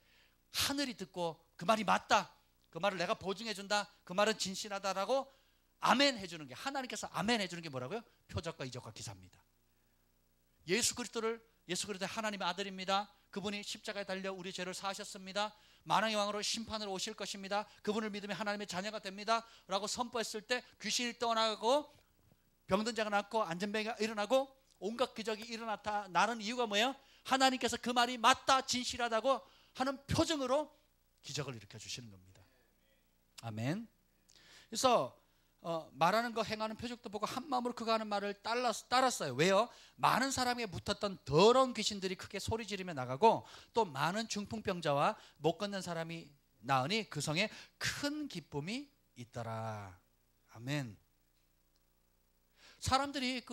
하늘이 듣고 그 말이 맞다. 그 말을 내가 보증해 준다. 그 말은 진실하다라고 아멘 해주는 게 하나님께서 아멘 해주는 게 뭐라고요? 표적과 이적과 기사입니다. 예수 그리스도의 하나님의 아들입니다. 그분이 십자가에 달려 우리 죄를 사하셨습니다. 만왕의 왕으로 심판으로 오실 것입니다. 그분을 믿으면 하나님의 자녀가 됩니다. 라고 선포했을 때 귀신이 떠나고 병든 자가 낫고 안전병이가 일어나고 온갖 기적이 일어나는 이유가 뭐예요? 하나님께서 그 말이 맞다 진실하다고 하는 표정으로 기적을 일으켜 주시는 겁니다. 아멘. 그래서 말하는 거 행하는 표적도 보고 한 마음으로 그가 하는 말을 따랐어요. 왜요? 많은 사람에게 붙었던 더러운 귀신들이 크게 소리 지르며 나가고 또 많은 중풍병자와 못 걷는 사람이 나으니 그 성에 큰 기쁨이 있더라. 아멘. 사람들이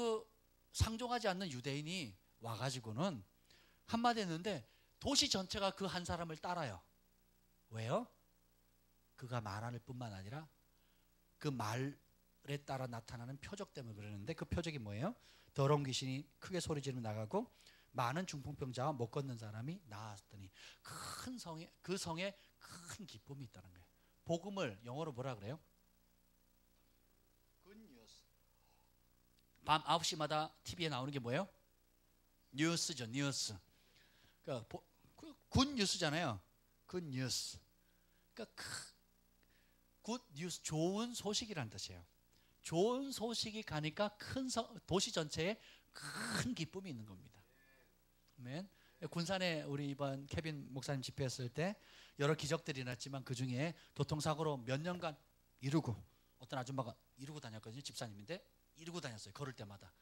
상종하지 않는 유대인이 와가지고는 한마디 했는데 도시 전체가 그 한 사람을 따라요. 왜요? 그가 말하는 뿐만 아니라 그 말에 따라 나타나는 표적 때문에 그러는데 그 표적이 뭐예요? 더러운 귀신이 크게 소리 지르며 나가고 많은 중풍병자와 못 걷는 사람이 나았더니 그 성에 큰 기쁨이 있다는 거예요. 복음을 영어로 뭐라 그래요? 굿뉴스. 밤 9시마다 TV에 나오는 게 뭐예요? 뉴스죠, 뉴스. 그러니까 굿뉴스잖아요. 굿뉴스. 그러니까 굿뉴스, 좋은 소식이라는 뜻이에요. 좋은 소식이 가니까 도시 전체에 큰 기쁨이 있는 겁니다. 아멘. 군산에 우리 이번 케빈 목사님 집회했을 때 여러 기적들이 났지만 그 중에 교통사고로 몇 년간 이루고, 어떤 아줌마가 이루고 다녔거든요. 집사님인데 이루고 다녔어요. 걸을 때마다.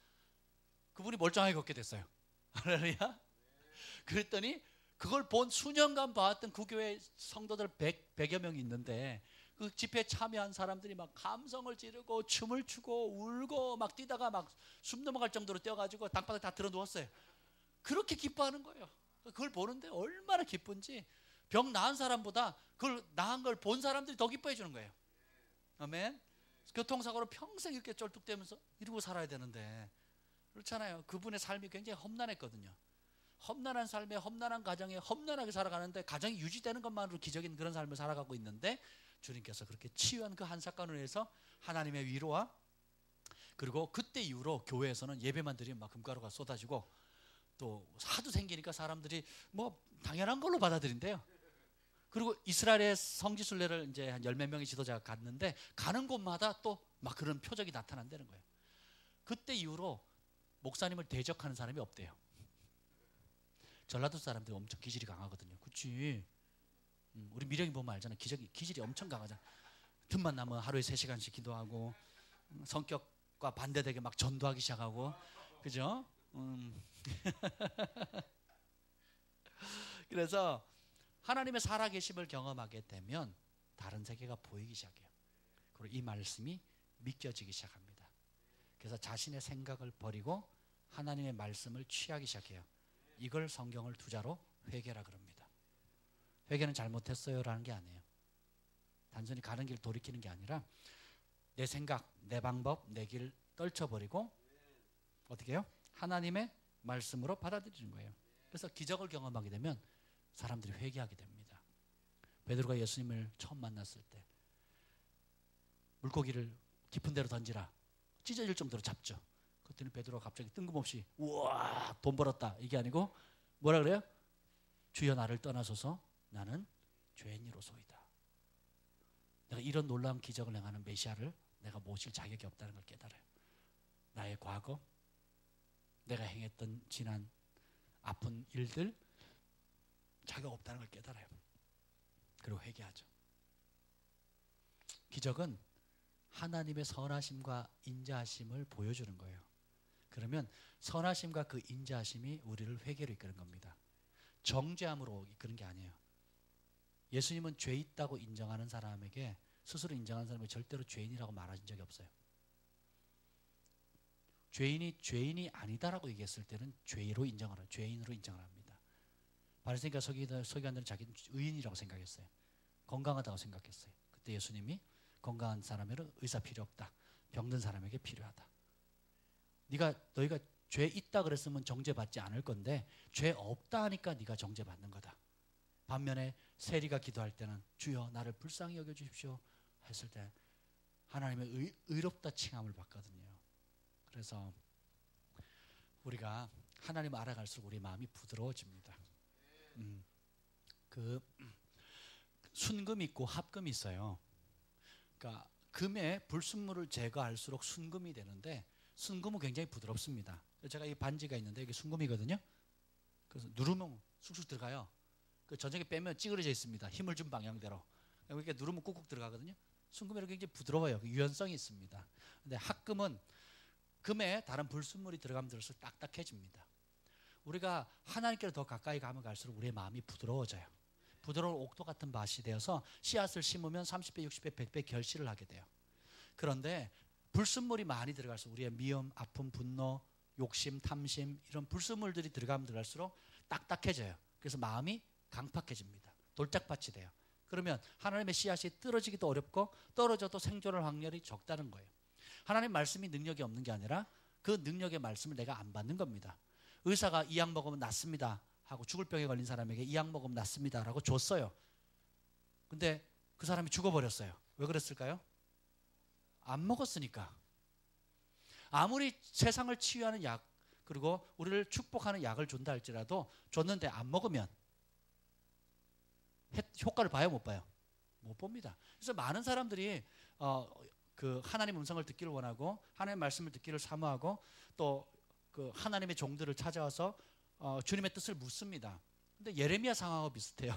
그분이 멀쩡하게 걷게 됐어요. 할렐루야. 그랬더니 그걸 본 수년간 봐왔던 그 교회 성도들 100여 명이 있는데 그 집회에 참여한 사람들이 막 감성을 지르고 춤을 추고 울고 막 뛰다가 막 숨 넘어갈 정도로 뛰어가지고 땅바닥에 다 들어 누웠어요. 그렇게 기뻐하는 거예요. 그걸 보는데 얼마나 기쁜지, 병 나은 사람보다 그걸 나은 걸 본 사람들이 더 기뻐해 주는 거예요. 아멘. 교통사고로 평생 이렇게 쩔뚝대면서 이러고 살아야 되는데 그렇잖아요. 그분의 삶이 굉장히 험난했거든요. 험난한 삶에, 험난한 가정에 험난하게 살아가는데 가정이 유지되는 것만으로 기적인 그런 삶을 살아가고 있는데 주님께서 그렇게 치유한 그 한 사건을 위해서 하나님의 위로와, 그리고 그때 이후로 교회에서는 예배만 드리면 막 금가루가 쏟아지고 또 하도 생기니까 사람들이 뭐 당연한 걸로 받아들인대요. 그리고 이스라엘의 성지순례를 이제 한 10몇 명의 지도자가 갔는데 가는 곳마다 또 막 그런 표적이 나타난다는 거예요. 그때 이후로 목사님을 대적하는 사람이 없대요. 전라도 사람들이 엄청 기질이 강하거든요. 그렇지. 우리 미령이 보면 알잖아. 기질이 엄청 강하잖아. 틈만 나면 하루에 3시간씩 기도하고 성격과 반대되게 막 전도하기 시작하고, 그죠? 그래서 하나님의 살아계심을 경험하게 되면 다른 세계가 보이기 시작해요. 그리고 이 말씀이 믿겨지기 시작합니다. 그래서 자신의 생각을 버리고 하나님의 말씀을 취하기 시작해요. 이걸 성경을 두자로 회개라 그럽니다. 회개는 잘못했어요 라는 게 아니에요. 단순히 가는 길 돌이키는 게 아니라 내 생각, 내 방법, 내 길 떨쳐버리고 어떻게 해요? 하나님의 말씀으로 받아들이는 거예요. 그래서 기적을 경험하게 되면 사람들이 회개하게 됩니다. 베드로가 예수님을 처음 만났을 때 물고기를 깊은 데로 던지라, 찢어질 정도로 잡죠. 그랬더니 베드로가 갑자기 뜬금없이 우와 돈 벌었다 이게 아니고 뭐라 그래요? 주여 나를 떠나소서 나는 죄인이로소이다. 내가 이런 놀라운 기적을 행하는 메시아를 내가 모실 자격이 없다는 걸 깨달아요. 나의 과거, 내가 행했던 지난 아픈 일들 자격 없다는 걸 깨달아요. 그리고 회개하죠. 기적은 하나님의 선하심과 인자하심을 보여주는 거예요. 그러면 선하심과 그 인자하심이 우리를 회개로 이끄는 겁니다. 정죄함으로 이끄는 게 아니에요. 예수님은 죄 있다고 인정하는 사람에게, 스스로 인정하는 사람에게 절대로 죄인이라고 말하신 적이 없어요. 죄인이 아니다라고 얘기했을 때는 죄인으로 인정을 합니다. 바리새인과 서기관들은 자기는 의인이라고 생각했어요. 건강하다고 생각했어요. 그때 예수님이 건강한 사람에는 의사 필요 없다. 병든 사람에게 필요하다. 너희가 죄 있다 그랬으면 정죄받지 않을 건데 죄 없다 하니까 네가 정죄받는 거다. 반면에 세리가 기도할 때는 주여 나를 불쌍히 여겨주십시오 했을 때 하나님의 의롭다 칭함을 받거든요. 그래서 우리가 하나님을 알아갈수록 우리 마음이 부드러워집니다. 그 순금이 있고 합금이 있어요. 그러니까 금의 불순물을 제거할수록 순금이 되는데 순금은 굉장히 부드럽습니다. 제가 이 반지가 있는데 이게 순금이거든요. 그래서 누르면 쑥쑥 들어가요. 그 전자기 빼면 찌그러져 있습니다. 힘을 준 방향대로. 이렇게 누르면 꾹꾹 들어가거든요. 순금이 굉장히 부드러워요. 유연성이 있습니다. 근데 합금은 금에 다른 불순물이 들어가면 들수록 딱딱해집니다. 우리가 하나님께로 더 가까이 가면 갈수록 우리의 마음이 부드러워져요. 부드러운 옥토 같은 밭이 되어서 씨앗을 심으면 30배, 60배, 100배 결실을 하게 돼요. 그런데 불순물이 많이 들어갈수록 우리의 미움, 아픔, 분노, 욕심, 탐심 이런 불순물들이 들어가면 들어갈수록 딱딱해져요. 그래서 마음이 강팍해집니다. 돌짝밭이 돼요. 그러면 하나님의 씨앗이 떨어지기도 어렵고 떨어져도 생존할 확률이 적다는 거예요. 하나님 말씀이 능력이 없는 게 아니라 그 능력의 말씀을 내가 안 받는 겁니다. 의사가 이 약 먹으면 낫습니다 하고 죽을 병에 걸린 사람에게 이 약 먹으면 낫습니다 라고 줬어요. 근데 그 사람이 죽어버렸어요. 왜 그랬을까요? 안 먹었으니까. 아무리 세상을 치유하는 약, 그리고 우리를 축복하는 약을 준다 할지라도 줬는데 안 먹으면 효과를 봐요, 못 봐요? 못 봅니다. 그래서 많은 사람들이 그 하나님 음성을 듣기를 원하고 하나님의 말씀을 듣기를 사모하고 또 그 하나님의 종들을 찾아와서 주님의 뜻을 묻습니다. 근데 예레미야 상황하고 비슷해요.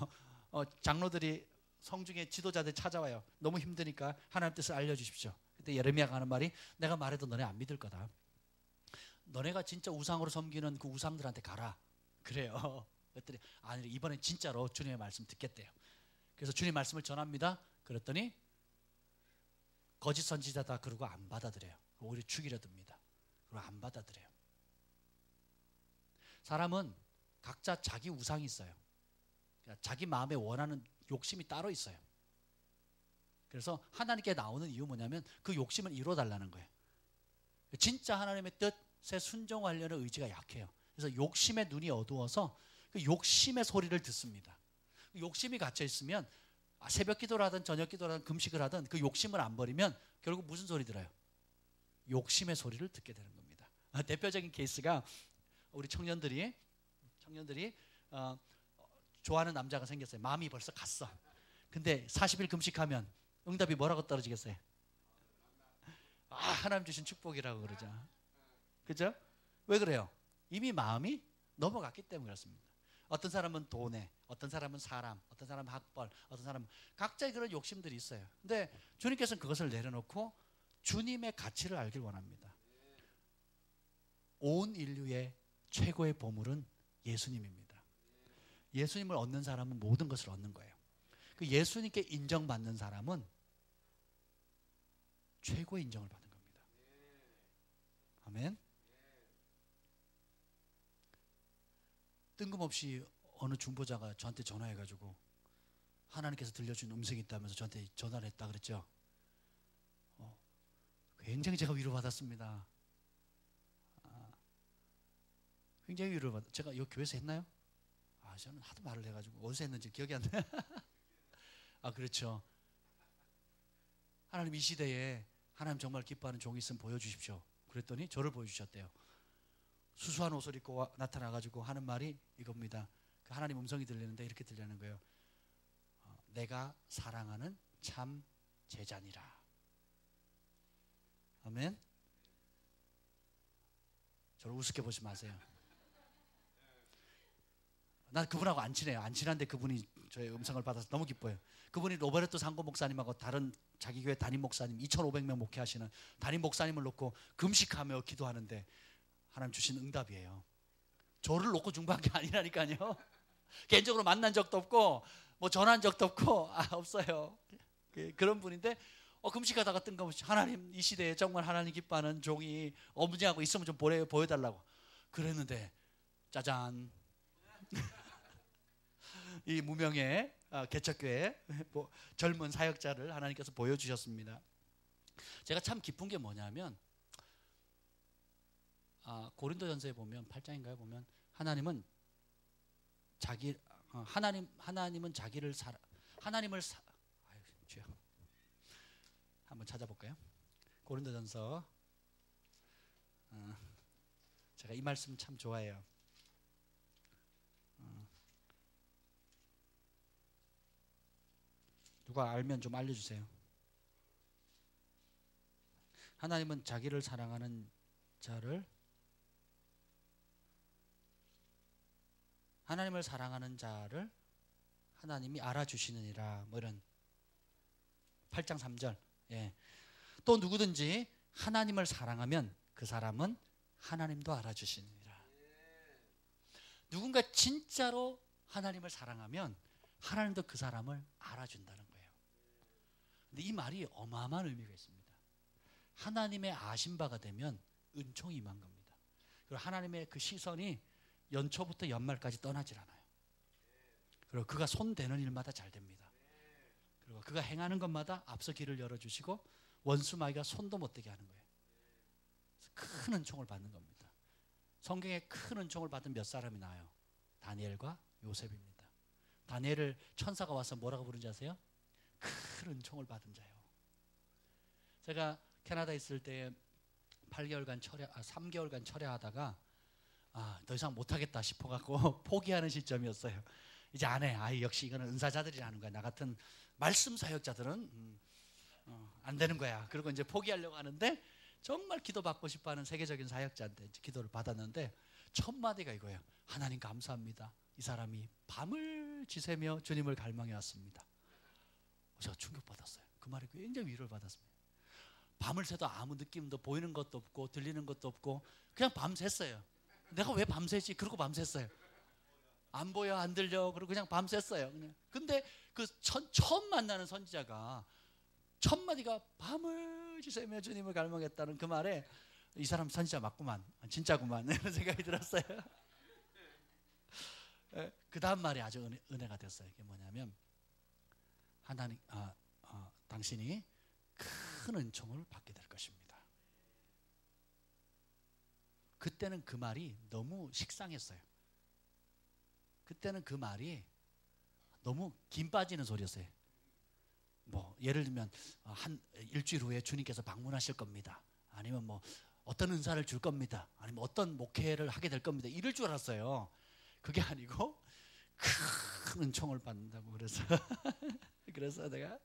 장로들이 성중에 지도자들 찾아와요. 너무 힘드니까 하나님 뜻을 알려주십시오. 그때 예레미야가 하는 말이 내가 말해도 너네 안 믿을 거다. 너네가 진짜 우상으로 섬기는 그 우상들한테 가라. 그래요. 그랬더니 아니 이번엔 진짜로 주님의 말씀 듣겠대요. 그래서 주님 말씀을 전합니다. 그랬더니 거짓 선지자다 그러고 안 받아들여요. 오히려 죽이려 듭니다. 그리고 안 받아들여요. 사람은 각자 자기 우상이 있어요. 그러니까 자기 마음에 원하는 욕심이 따로 있어요. 그래서 하나님께 나오는 이유 뭐냐면 그 욕심을 이루어달라는 거예요. 진짜 하나님의 뜻에 순종하려는 의지가 약해요. 그래서 욕심의 눈이 어두워서 그 욕심의 소리를 듣습니다. 욕심이 갇혀 있으면 새벽 기도를 하든 저녁 기도를 하든 금식을 하든 그 욕심을 안 버리면 결국 무슨 소리 들어요? 욕심의 소리를 듣게 되는 겁니다. 대표적인 케이스가 우리 청년들이 좋아하는 남자가 생겼어요. 마음이 벌써 갔어. 근데 40일 금식하면 응답이 뭐라고 떨어지겠어요? 하나님 주신 축복이라고 그러죠. 그죠? 왜 그래요? 이미 마음이 넘어갔기 때문에 그렇습니다. 어떤 사람은 돈에, 어떤 사람은 사람, 어떤 사람은 학벌, 어떤 사람은 각자의 그런 욕심들이 있어요. 근데 주님께서는 그것을 내려놓고 주님의 가치를 알길 원합니다. 온 인류의 최고의 보물은 예수님입니다. 예수님을 얻는 사람은 모든 것을 얻는 거예요. 그 예수님께 인정받는 사람은 최고의 인정을 받는 겁니다. 아멘. 뜬금없이 어느 중보자가 저한테 전화해가지고 하나님께서 들려준 음성이 있다면서 저한테 전화를 했다 그랬죠. 굉장히 제가 위로받았습니다. 굉장히 위로받았. 제가 여기 교회에서 했나요? 저는 하도 말을 해가지고 어디서 했는지 기억이 안 나요. 그렇죠. 하나님 이 시대에 하나님 정말 기뻐하는 종이 있으면 보여주십시오. 그랬더니 저를 보여주셨대요. 수수한 옷을 입고 나타나가지고 하는 말이 이겁니다. 그 하나님 음성이 들리는데 이렇게 들리는 거예요. 내가 사랑하는 참 제자니라. 아멘. 저를 우습게 보지 마세요. 난 그분하고 안 친해요. 안 친한데 그분이 저의 음성을 받아서 너무 기뻐요. 그분이 로베르토 상고 목사님하고 다른 자기 교회 담임 목사님 2,500명 목회하시는 담임 목사님을 놓고 금식하며 기도하는데 하나님 주신 응답이에요. 저를 놓고 중보한 게 아니라니까요. 개인적으로 만난 적도 없고 뭐 전화한 적도 없고 없어요. 그런 분인데 금식하다가 뜬금없이 하나님 이 시대에 정말 하나님 기뻐하는 종이 없냐고 있으면 좀 보여달라고 그랬는데 짜잔 이 무명의 개척교회 젊은 사역자를 하나님께서 보여주셨습니다. 제가 참 기쁜 게 뭐냐면 고린도전서에 보면 8장인가요? 보면 하나님은 자기를 주여 한번 찾아볼까요? 고린도전서 제가 이 말씀 참 좋아해요. 누가 알면 좀 알려주세요. 하나님은 자기를 사랑하는 자를 하나님을 사랑하는 자를 하나님이 알아주시느니라. 뭐 이런 8장 3절. 예. 또 누구든지 하나님을 사랑하면 그 사람은 하나님도 알아주시느니라. 누군가 진짜로 하나님을 사랑하면 하나님도 그 사람을 알아준다는 거예요. 근데 이 말이 어마어마한 의미가 있습니다. 하나님의 아신 바가 되면 은총이 임한 겁니다. 그리고 하나님의 그 시선이 연초부터 연말까지 떠나질 않아요. 그리고 그가 손대는 일마다 잘 됩니다. 그리고 그가 행하는 것마다 앞서 길을 열어주시고 원수 마귀가 손도 못 대게 하는 거예요. 큰 은총을 받는 겁니다. 성경에 큰 은총을 받은 몇 사람이 나와요. 다니엘과 요셉입니다. 다니엘을 천사가 와서 뭐라고 부른지 아세요? 큰 은총을 받은 자예요. 제가 캐나다에 있을 때 3개월간 철야하다가 더 이상 못하겠다 싶어갖고 포기하는 시점이었어요. 이제 안 해. 역시 이거는 은사자들이라는 거야. 나 같은 말씀 사역자들은 안 되는 거야. 그리고 이제 포기하려고 하는데 정말 기도받고 싶어하는 세계적인 사역자한테 기도를 받았는데 첫 마디가 이거예요. 하나님 감사합니다. 이 사람이 밤을 지새며 주님을 갈망해 왔습니다. 제가 충격받았어요. 그 말에 굉장히 위로를 받았습니다. 밤을 새도 아무 느낌도 보이는 것도 없고 들리는 것도 없고 그냥 밤샜어요. 내가 왜 밤새지? 그러고 밤샜어요. 안 보여 안 들려 그리고 그냥 밤샜어요. 그냥. 근데 그 처음 만나는 선지자가 첫 마디가 밤을 지새며 주님을 갈망했다는 그 말에 이 사람 선지자 맞구만, 진짜구만 이런 생각이 들었어요. 그 다음 말이 아주 은혜가 됐어요. 이게 뭐냐면 하나님, 당신이 큰 은총을 받게 될 것입니다. 그때는 그 말이 너무 식상했어요. 그때는 그 말이 너무 김 빠지는 소리였어요. 뭐 예를 들면 한 일주일 후에 주님께서 방문하실 겁니다. 아니면 뭐 어떤 은사를 줄 겁니다. 아니면 어떤 목회를 하게 될 겁니다. 이럴 줄 알았어요. 그게 아니고 큰 은총을 받는다고 그래서 내가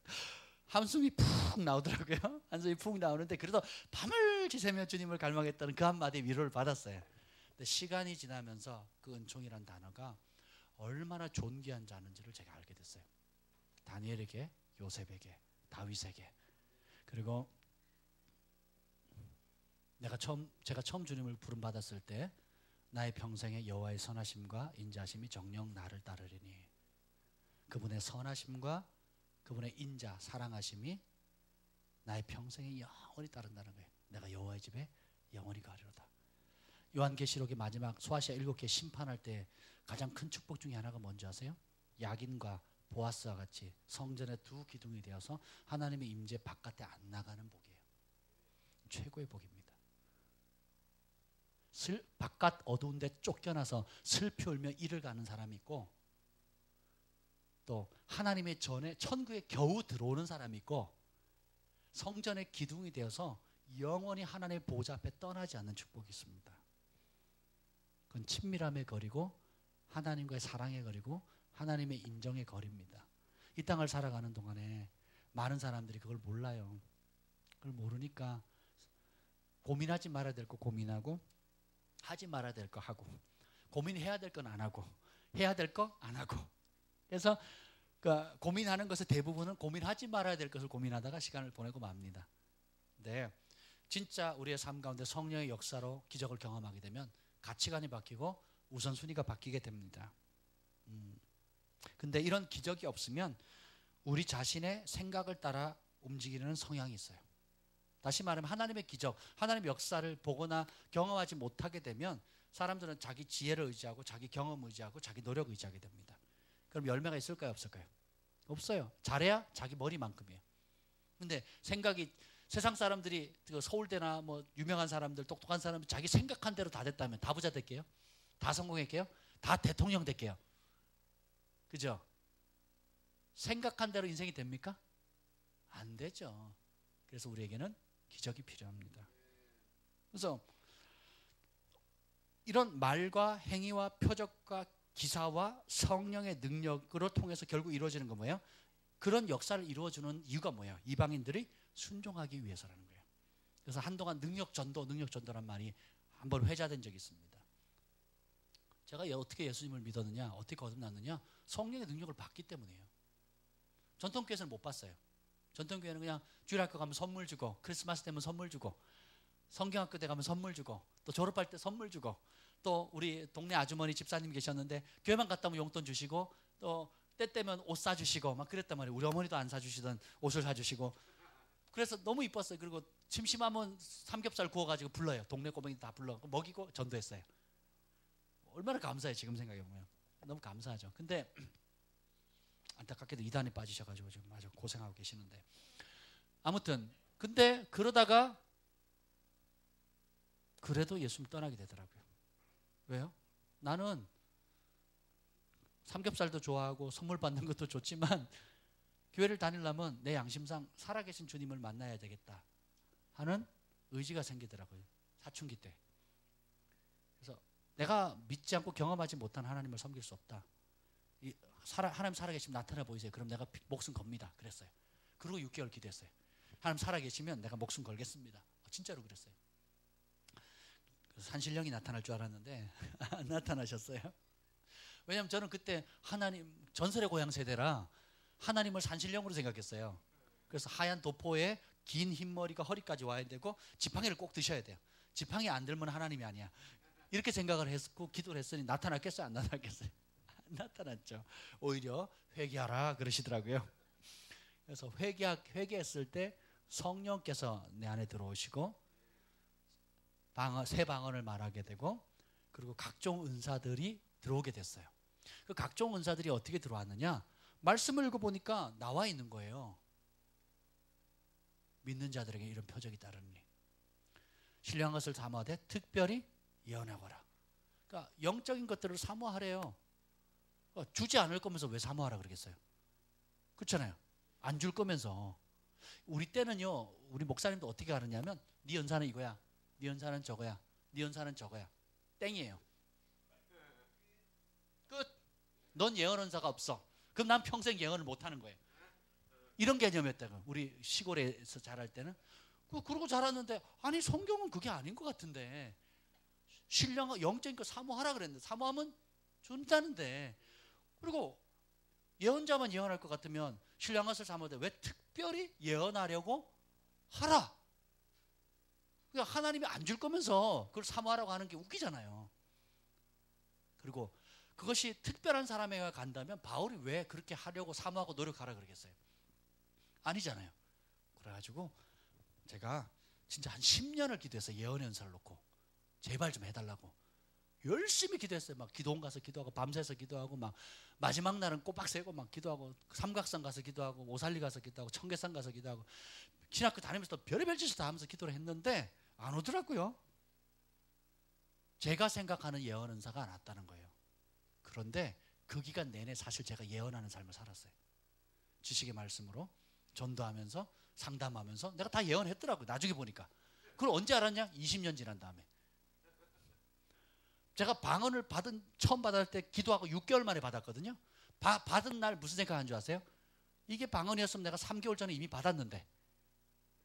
한숨이 푹 나오더라고요. 한숨이 푹 나오는데 그래도 밤을 지새며 주님을 갈망했다는 그 한마디에 위로를 받았어요. 근데 시간이 지나면서 그 은총이란 단어가 얼마나 존귀한 자인지를 제가 알게 됐어요. 다니엘에게, 요셉에게, 다윗에게. 그리고 제가 처음 주님을 부름 받았을 때 나의 평생에 여호와의 선하심과 인자심이 정녕 나를 따르리니 그분의 선하심과 그분의 인자, 사랑하심이 나의 평생에 영원히 따른다는 거예요. 내가 여호와의 집에 영원히 가리로다. 요한계시록의 마지막 소아시아 7개 심판할 때 가장 큰 축복 중에 하나가 뭔지 아세요? 야긴과 보아스와 같이 성전의 두 기둥이 되어서 하나님의 임재 바깥에 안 나가는 복이에요. 최고의 복입니다. 바깥 어두운 데 쫓겨나서 슬피 울며 이를 가는 사람이 있고 또 하나님의 전에 천국에 겨우 들어오는 사람이 있고 성전의 기둥이 되어서 영원히 하나님의 보좌 앞에 떠나지 않는 축복이 있습니다. 그건 친밀함의 거리고 하나님과의 사랑의 거리고 하나님의 인정의 거리입니다. 이 땅을 살아가는 동안에 많은 사람들이 그걸 몰라요. 그걸 모르니까 고민하지 말아야 될 거 고민하고 하지 말아야 될 거 하고 고민해야 될 건 안 하고 해야 될 거 안 하고 그래서 고민하는 것의 대부분은 고민하지 말아야 될 것을 고민하다가 시간을 보내고 맙니다. 근데 진짜 우리의 삶 가운데 성령의 역사로 기적을 경험하게 되면 가치관이 바뀌고 우선순위가 바뀌게 됩니다. 근데 이런 기적이 없으면 우리 자신의 생각을 따라 움직이는 성향이 있어요. 다시 말하면 하나님의 기적, 하나님의 역사를 보거나 경험하지 못하게 되면 사람들은 자기 지혜를 의지하고 자기 경험 의지하고 자기 노력 의지하게 됩니다. 그럼 열매가 있을까요? 없을까요? 없어요. 잘해야 자기 머리만큼이에요. 근데 생각이 세상 사람들이 서울대나 뭐 유명한 사람들 똑똑한 사람들 자기 생각한 대로 다 됐다면 다 부자 될게요? 다 성공할게요? 다 대통령 될게요? 그죠? 생각한 대로 인생이 됩니까? 안 되죠. 그래서 우리에게는 기적이 필요합니다. 그래서 이런 말과 행위와 표적과 기사와 성령의 능력으로 통해서 결국 이루어지는 건 뭐예요? 그런 역사를 이루어주는 이유가 뭐예요? 이방인들이 순종하기 위해서라는 거예요. 그래서 한동안 능력전도란 말이 한번 회자된 적이 있습니다. 제가 어떻게 예수님을 믿었느냐, 어떻게 거듭났느냐, 성령의 능력을 받기 때문이에요. 전통교회에서는 못 봤어요. 전통교회는 그냥 주일학교 가면 선물 주고, 크리스마스 때면 선물 주고, 성경학교 때 가면 선물 주고, 또 졸업할 때 선물 주고, 또 우리 동네 아주머니 집사님 계셨는데 교회만 갔다 오면 용돈 주시고, 또 때 때면 옷 사주시고 막 그랬단 말이에요. 우리 어머니도 안 사주시던 옷을 사주시고. 그래서 너무 이뻤어요. 그리고 심심하면 삼겹살 구워가지고 불러요. 동네 꼬맹이 다 불러 먹이고 전도했어요. 얼마나 감사해요. 지금 생각해보면 너무 감사하죠. 근데 안타깝게도 이단에 빠지셔가지고 지금 아주 고생하고 계시는데, 아무튼 근데 그러다가 그래도 예수님 떠나게 되더라고요. 왜요? 나는 삼겹살도 좋아하고 선물 받는 것도 좋지만 교회를 다니려면 내 양심상 살아계신 주님을 만나야 되겠다 하는 의지가 생기더라고요. 사춘기 때. 그래서 내가 믿지 않고 경험하지 못한 하나님을 섬길 수 없다. 하나님 살아계시면 나타나 보이세요. 그럼 내가 목숨 겁니다. 그랬어요. 그리고 6개월 기도했어요. 하나님 살아계시면 내가 목숨 걸겠습니다. 진짜로 그랬어요. 산신령이 나타날 줄 알았는데 안 나타나셨어요. 왜냐하면 저는 그때 하나님 전설의 고향 세대라 하나님을 산신령으로 생각했어요. 그래서 하얀 도포에 긴 흰머리가 허리까지 와야 되고 지팡이를 꼭 드셔야 돼요. 지팡이 안 들면 하나님이 아니야. 이렇게 생각을 했고 기도를 했으니 나타났겠어요? 안 나타났겠어요? 안 나타났죠. 오히려 회개하라 그러시더라고요. 그래서 회개했을 때 성령께서 내 안에 들어오시고 새 방언을 말하게 되고 그리고 각종 은사들이 들어오게 됐어요. 그 각종 은사들이 어떻게 들어왔느냐? 말씀을 읽어보니까 나와 있는 거예요. 믿는 자들에게 이런 표적이 따르니 신령한 것을 사모하되 특별히 예언하거라. 그러니까 영적인 것들을 사모하래요. 주지 않을 거면서 왜 사모하라 그러겠어요? 그렇잖아요. 안 줄 거면서. 우리 때는요, 우리 목사님도 어떻게 하느냐면 네 연사는 이거야, 네 연사는 저거야, 네 연사는 저거야. 땡이에요. 끝. 넌 예언 은사가 없어. 그럼 난 평생 예언을 못 하는 거예요. 이런 개념이었다고. 우리 시골에서 자랄 때는. 그러고 자랐는데 아니 성경은 그게 아닌 것 같은데 신령한 영적인 거 사모하라 그랬는데 사모하면 준다는데 그리고 예언자만 예언할 것 같으면 신령한 것을 사모하되 왜 특별히 예언하려고 하라. 그러니까 하나님이 안 줄 거면서 그걸 사모하라고 하는 게 웃기잖아요. 그리고 그것이 특별한 사람에게 간다면 바울이 왜 그렇게 하려고 사모하고 노력하라 그러겠어요? 아니잖아요. 그래가지고 제가 진짜 한 10년을 기도했어요. 예언의 은사를 놓고 제발 좀 해달라고 열심히 기도했어요. 막 기도원 가서 기도하고 밤새서 기도하고 막 마지막 날은 꼬박 새고 막 기도하고 삼각산 가서 기도하고 오살리 가서 기도하고 청계산 가서 기도하고 신학교 다니면서 또 별의별 짓을 다 하면서 기도를 했는데 안 오더라고요. 제가 생각하는 예언 은사가 안 왔다는 거예요. 그런데 그 기간 내내 사실 제가 예언하는 삶을 살았어요. 지식의 말씀으로 전도하면서 상담하면서 내가 다 예언했더라고요. 나중에 보니까. 그걸 언제 알았냐? 20년 지난 다음에. 제가 방언을 처음 받을 때 기도하고 6개월 만에 받았거든요. 받은 날 무슨 생각한 줄 아세요? 이게 방언이었으면 내가 3개월 전에 이미 받았는데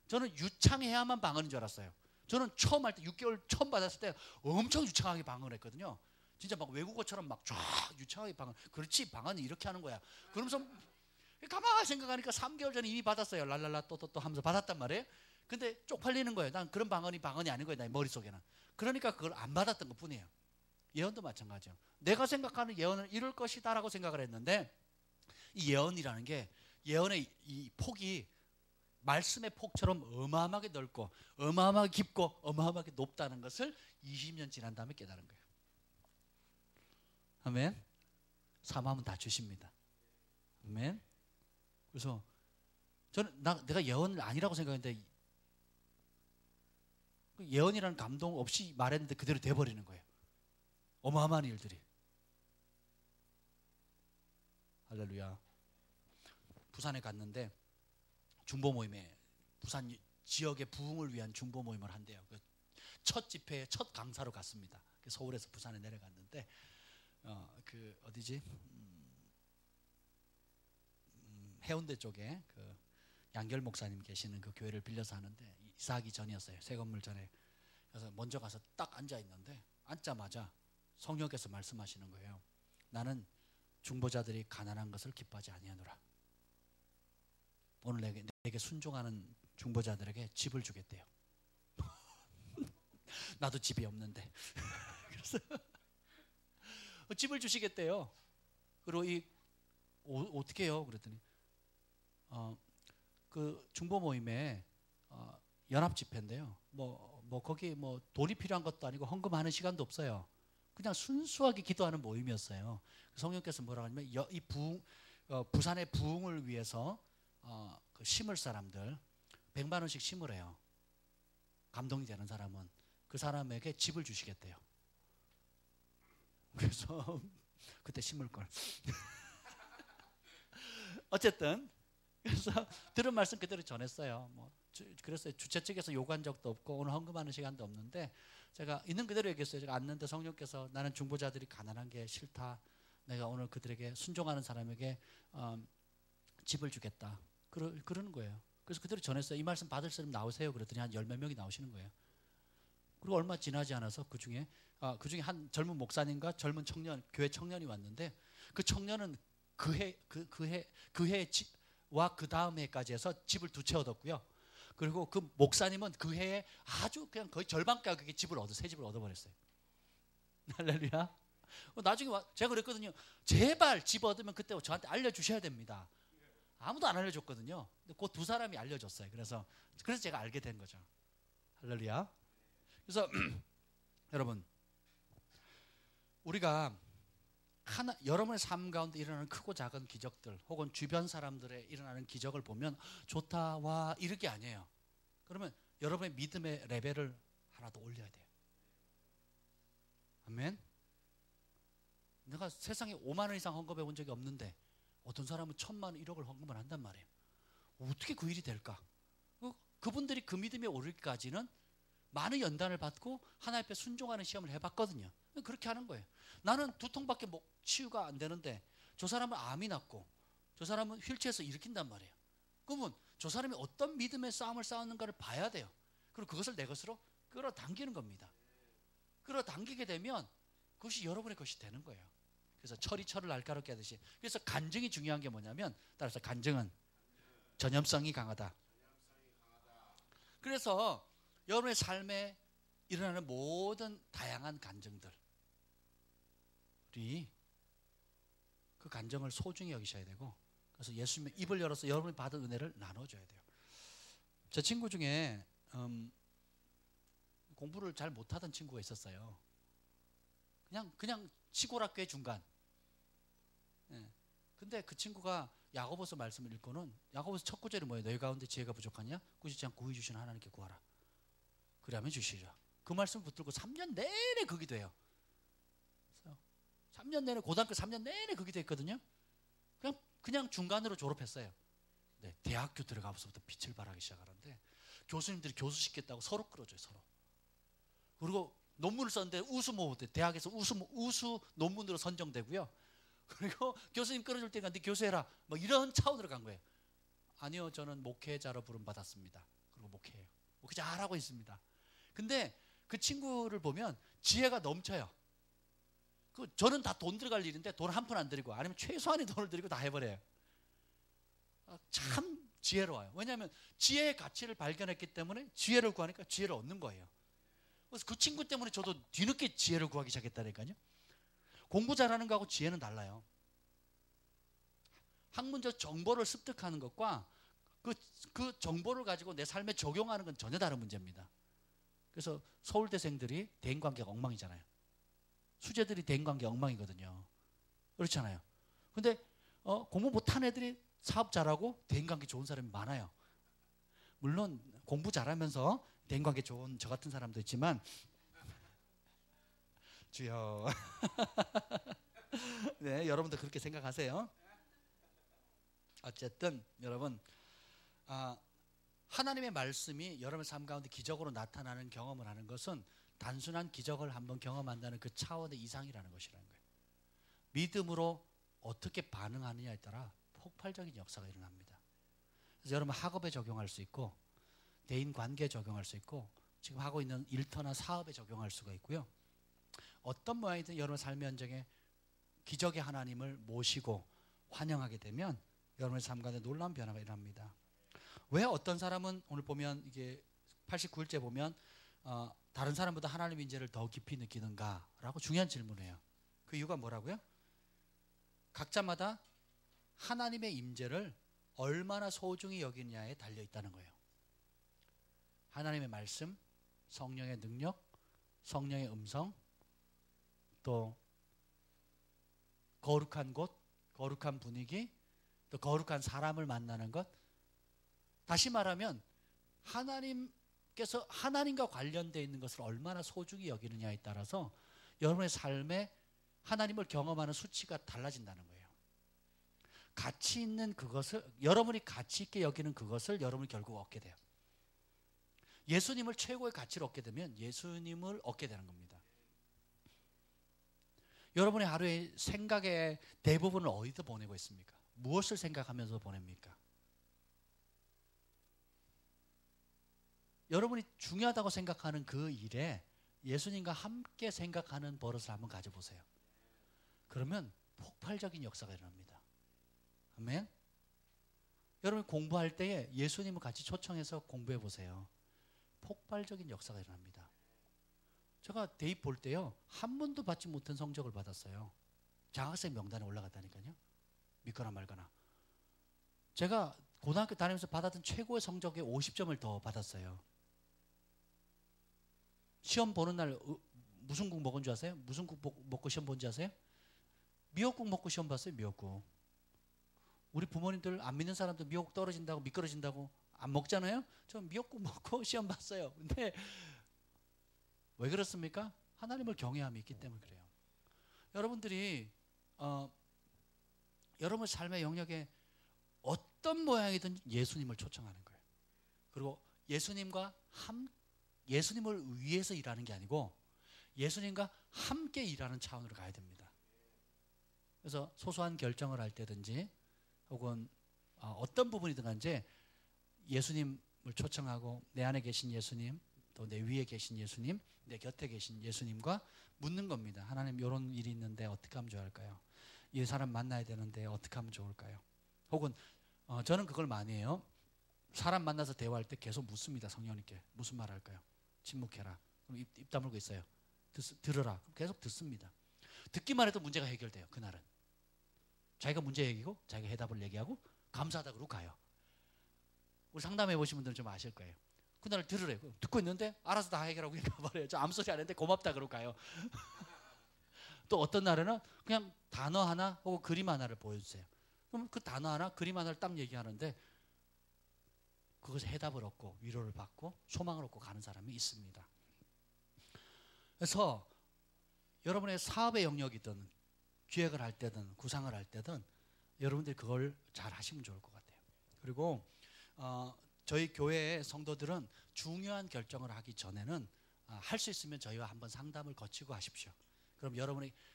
저는 유창해야만 방언인 줄 알았어요. 저는 처음 할 때 6개월 처음 받았을 때 엄청 유창하게 방언을 했거든요. 진짜 막 외국어처럼 막 쫙 유창하게 방언. 그렇지 방언이 이렇게 하는 거야. 그러면서 가만히 생각하니까 3개월 전에 이미 받았어요. 랄랄라 또또또 하면서 받았단 말이에요. 근데 쪽팔리는 거예요. 난 그런 방언이 아닌 거예요. 내 머릿속에는. 그러니까 그걸 안 받았던 것 뿐이에요. 예언도 마찬가지예요. 내가 생각하는 예언은 이럴 것이다 라고 생각을 했는데 이 예언이라는 게 예언의 이 폭이 말씀의 폭처럼 어마어마하게 넓고 어마어마하게 깊고 어마어마하게 높다는 것을 20년 지난 다음에 깨달은 거예요. 아멘. 사모하면 다 주십니다. 아멘. 그래서 저는 내가 예언을 아니라고 생각했는데 예언이라는 감동 없이 말했는데 그대로 돼버리는 거예요. 어마어마한 일들이. 할렐루야. 부산에 갔는데 중보 모임에 부산 지역의 부흥을 위한 중보 모임을 한대요. 첫 집회에 첫 강사로 갔습니다. 서울에서 부산에 내려갔는데 어디지? 해운대 쪽에 그 양결 목사님 계시는 그 교회를 빌려서 하는데 이사하기 전이었어요. 새 건물 전에. 그래서 먼저 가서 딱 앉아 있는데 앉자마자 성령께서 말씀하시는 거예요. 나는 중보자들이 가난한 것을 기뻐하지 아니하노라. 오늘 내게 순종하는 중보자들에게 집을 주겠대요. 나도 집이 없는데. 그래서 집을 주시겠대요. 그리고 어떻게 해요? 그랬더니 그 중보 모임에 연합 집회인데요. 거기 돈이 필요한 것도 아니고 헌금하는 시간도 없어요. 그냥 순수하게 기도하는 모임이었어요. 성령께서 뭐라고 하냐면 이 부산의 부흥을 위해서 그 심을 사람들 100만 원씩 심으래요. 감동이 되는 사람은 그 사람에게 집을 주시겠대요. 그래서 그때 심을 걸. 어쨌든 그래서 들은 말씀 그대로 전했어요. 뭐 그랬어요. 주최 측에서 요구한 적도 없고 오늘 헌금하는 시간도 없는데 제가 있는 그대로 얘기했어요. 제가 앉는데 성령께서 나는 중보자들이 가난한 게 싫다. 내가 오늘 그들에게 순종하는 사람에게 집을 주겠다. 그러는 거예요. 그래서 그대로 전했어요. 이 말씀 받을 사람 나오세요. 그랬더니 한 10몇 명이 나오시는 거예요. 그리고 얼마 지나지 않아서 그중에 한 젊은 목사님과 젊은 청년, 교회 청년이 왔는데 그 청년은 그해와 그 다음 해까지 해서 집을 2채 얻었고요. 그리고 그 목사님은 그 해에 아주 그냥 거의 절반 가격의 새 집을 얻어버렸어요. 할렐루야. 나중에 제가 그랬거든요. 제발 집 얻으면 그때 저한테 알려주셔야 됩니다. 아무도 안 알려줬거든요. 근데 그 2사람이 알려줬어요. 그래서 제가 알게 된 거죠. 할렐루야. 그래서 여러분, 우리가 여러분의 삶 가운데 일어나는 크고 작은 기적들 혹은 주변 사람들의 일어나는 기적을 보면 좋다, 와, 이럴 게 아니에요. 그러면 여러분의 믿음의 레벨을 하나 더 올려야 돼요. 아멘. 내가 세상에 5만 원 이상 헌금해 본 적이 없는데 어떤 사람은 1,000만 원, 1억을 헌금을 한단 말이에요. 어떻게 그 일이 될까? 그분들이 그 믿음에 오르기까지는 많은 연단을 받고 하나님 앞에 순종하는 시험을 해봤거든요. 그렇게 하는 거예요. 나는 2통밖에 치유가 안 되는데 저 사람은 암이 났고 저 사람은 휠체어에서 일으킨단 말이에요. 그러면 저 사람이 어떤 믿음의 싸움을 싸우는가를 봐야 돼요. 그리고 그것을 내 것으로 끌어당기는 겁니다. 끌어당기게 되면 그것이 여러분의 것이 되는 거예요. 그래서 철이 철을 날카롭게 하듯이. 그래서 간증이 중요한 게 뭐냐면, 따라서 간증은 전염성이 강하다. 그래서 여러분의 삶에 일어나는 모든 다양한 간증들이 그 간증을 소중히 여기셔야 되고, 그래서 예수님의 입을 열어서 여러분이 받은 은혜를 나눠줘야 돼요. 제 친구 중에 공부를 잘 못하던 친구가 있었어요. 그냥 시골 학교의 중간. 근데 그 친구가 야고보서 말씀을 읽고는, 야고보서 첫 구절이 뭐예요? 너희 가운데 지혜가 부족하냐? 꾸짖지 않고 구해 주시는 하나님께 구하라. 그러면 주시리라. 그 말씀을 붙들고 3년 내내 그 기도해요. 3년 내내, 고등학교 3년 내내 그 기도했거든요. 그냥 중간으로 졸업했어요. 네, 대학교 들어가서부터 빛을 발하기 시작하는데 교수님들이 교수시켰다고 서로 끌어줘요. 서로. 그리고 논문을 썼는데 대학에서 우수 논문으로 선정되고요. 그리고 교수님 끌어줄 때가 네 교수해라, 뭐 이런 차원으로 간 거예요. 아니요, 저는 목회자로 부름 받았습니다. 그리고 목회해요. 목회자 하라고 있습니다. 근데 그 친구를 보면 지혜가 넘쳐요. 저는 다 돈 들어갈 일인데 돈 한 푼 안 들이고, 아니면 최소한의 돈을 들이고 다 해버려요. 참 지혜로워요. 왜냐하면 지혜의 가치를 발견했기 때문에 지혜를 구하니까 지혜를 얻는 거예요. 그래서 그 친구 때문에 저도 뒤늦게 지혜를 구하기 시작했다니까요. 공부 잘하는 거하고 지혜는 달라요. 학문적 정보를 습득하는 것과 그 정보를 가지고 내 삶에 적용하는 건 전혀 다른 문제입니다. 그래서 서울대생들이 대인관계가 엉망이잖아요. 수재들이 대인관계 엉망이거든요. 그렇잖아요. 근데 공부 못한 애들이 사업 잘하고 대인관계 좋은 사람이 많아요. 물론 공부 잘하면서 대인관계 좋은 저 같은 사람도 있지만, 주여 네, 여러분도 그렇게 생각하세요. 어쨌든 여러분, 하나님의 말씀이 여러분의 삶 가운데 기적으로 나타나는 경험을 하는 것은 단순한 기적을 한번 경험한다는 그 차원의 이상이라는 것이라는 거예요. 믿음으로 어떻게 반응하느냐에 따라 폭발적인 역사가 일어납니다. 그래서 여러분 학업에 적용할 수 있고, 대인관계에 적용할 수 있고, 지금 하고 있는 일터나 사업에 적용할 수가 있고요. 어떤 모양이든 여러분 삶의 현장에 기적의 하나님을 모시고 환영하게 되면 여러분의 삶 가운데 놀라운 변화가 일어납니다. 왜 어떤 사람은 오늘 보면 이게 89일째 보면 다른 사람보다 하나님의 인재를 더 깊이 느끼는가? 라고 중요한 질문이에요. 그 이유가 뭐라고요? 각자마다 하나님의 임재를 얼마나 소중히 여기느냐에 달려 있다는 거예요. 하나님의 말씀, 성령의 능력, 성령의 음성, 또 거룩한 곳, 거룩한 분위기, 또 거룩한 사람을 만나는 것. 다시 말하면 하나님께서 하나님과 관련되어 있는 것을 얼마나 소중히 여기느냐에 따라서 여러분의 삶에 하나님을 경험하는 수치가 달라진다는 거예요. 가치 있는 그것을, 여러분이 가치 있게 여기는 그것을 여러분이 결국 얻게 돼요. 예수님을 최고의 가치로 얻게 되면 예수님을 얻게 되는 겁니다. 여러분의 하루의 생각의 대부분을 어디서 보내고 있습니까? 무엇을 생각하면서 보냅니까? 여러분이 중요하다고 생각하는 그 일에 예수님과 함께 생각하는 버릇을 한번 가져보세요. 그러면 폭발적인 역사가 일어납니다. 아멘? 여러분 공부할 때에 예수님을 같이 초청해서 공부해 보세요. 폭발적인 역사가 일어납니다. 제가 대입 볼 때요, 한 번도 받지 못한 성적을 받았어요. 장학생 명단에 올라갔다니까요. 믿거나 말거나. 제가 고등학교 다니면서 받았던 최고의 성적에 50점을 더 받았어요. 시험 보는 날 무슨 국 먹은 줄 아세요? 무슨 국 먹고 시험 본 줄 아세요? 미역국 먹고 시험 봤어요. 미역국. 우리 부모님들 안 믿는 사람들 미역국 떨어진다고 미끄러진다고 안 먹잖아요. 저 미역국 먹고 시험 봤어요. 근데 왜 그렇습니까? 하나님을 경외함이 있기 때문에 그래요. 여러분들이 여러분 삶의 영역에 어떤 모양이든 예수님을 초청하는 거예요. 그리고 예수님을 위해서 일하는 게 아니고 예수님과 함께 일하는 차원으로 가야 됩니다. 그래서 소소한 결정을 할 때든지 혹은 어떤 부분이든 간에 예수님을 초청하고 내 안에 계신 예수님, 또 내 위에 계신 예수님, 내 곁에 계신 예수님과 묻는 겁니다. 하나님, 이런 일이 있는데 어떻게 하면 좋을까요? 이 사람 만나야 되는데 어떻게 하면 좋을까요? 혹은 저는 그걸 많이 해요. 사람 만나서 대화할 때 계속 묻습니다. 성령님께. 무슨 말 할까요? 침묵해라. 그럼 입 다물고 있어요. 들으라. 그럼 계속 듣습니다. 듣기만 해도 문제가 해결돼요. 그날은. 자기가 문제 얘기고 자기가 해답을 얘기하고 감사하다 그러고 가요. 우리 상담해 보신 분들은 좀 아실 거예요. 그날 들으래요. 듣고 있는데 알아서 다 해결하고 가버려요. 저 아무 소리 안 했는데 고맙다 그러고 가요. 또 어떤 날에는 그냥 단어 하나 혹은 그림 하나를 보여주세요. 그럼 그 단어 하나 그림 하나를 딱 얘기하는데 그것에 해답을 얻고 위로를 받고 소망을 얻고 가는 사람이 있습니다. 그래서 여러분의 사업의 영역이든 기획을 할 때든 구상을 할 때든 여러분들이 그걸 잘 하시면 좋을 것 같아요. 그리고 저희 교회의 성도들은 중요한 결정을 하기 전에는 할 수 있으면 저희와 한번 상담을 거치고 하십시오. 그럼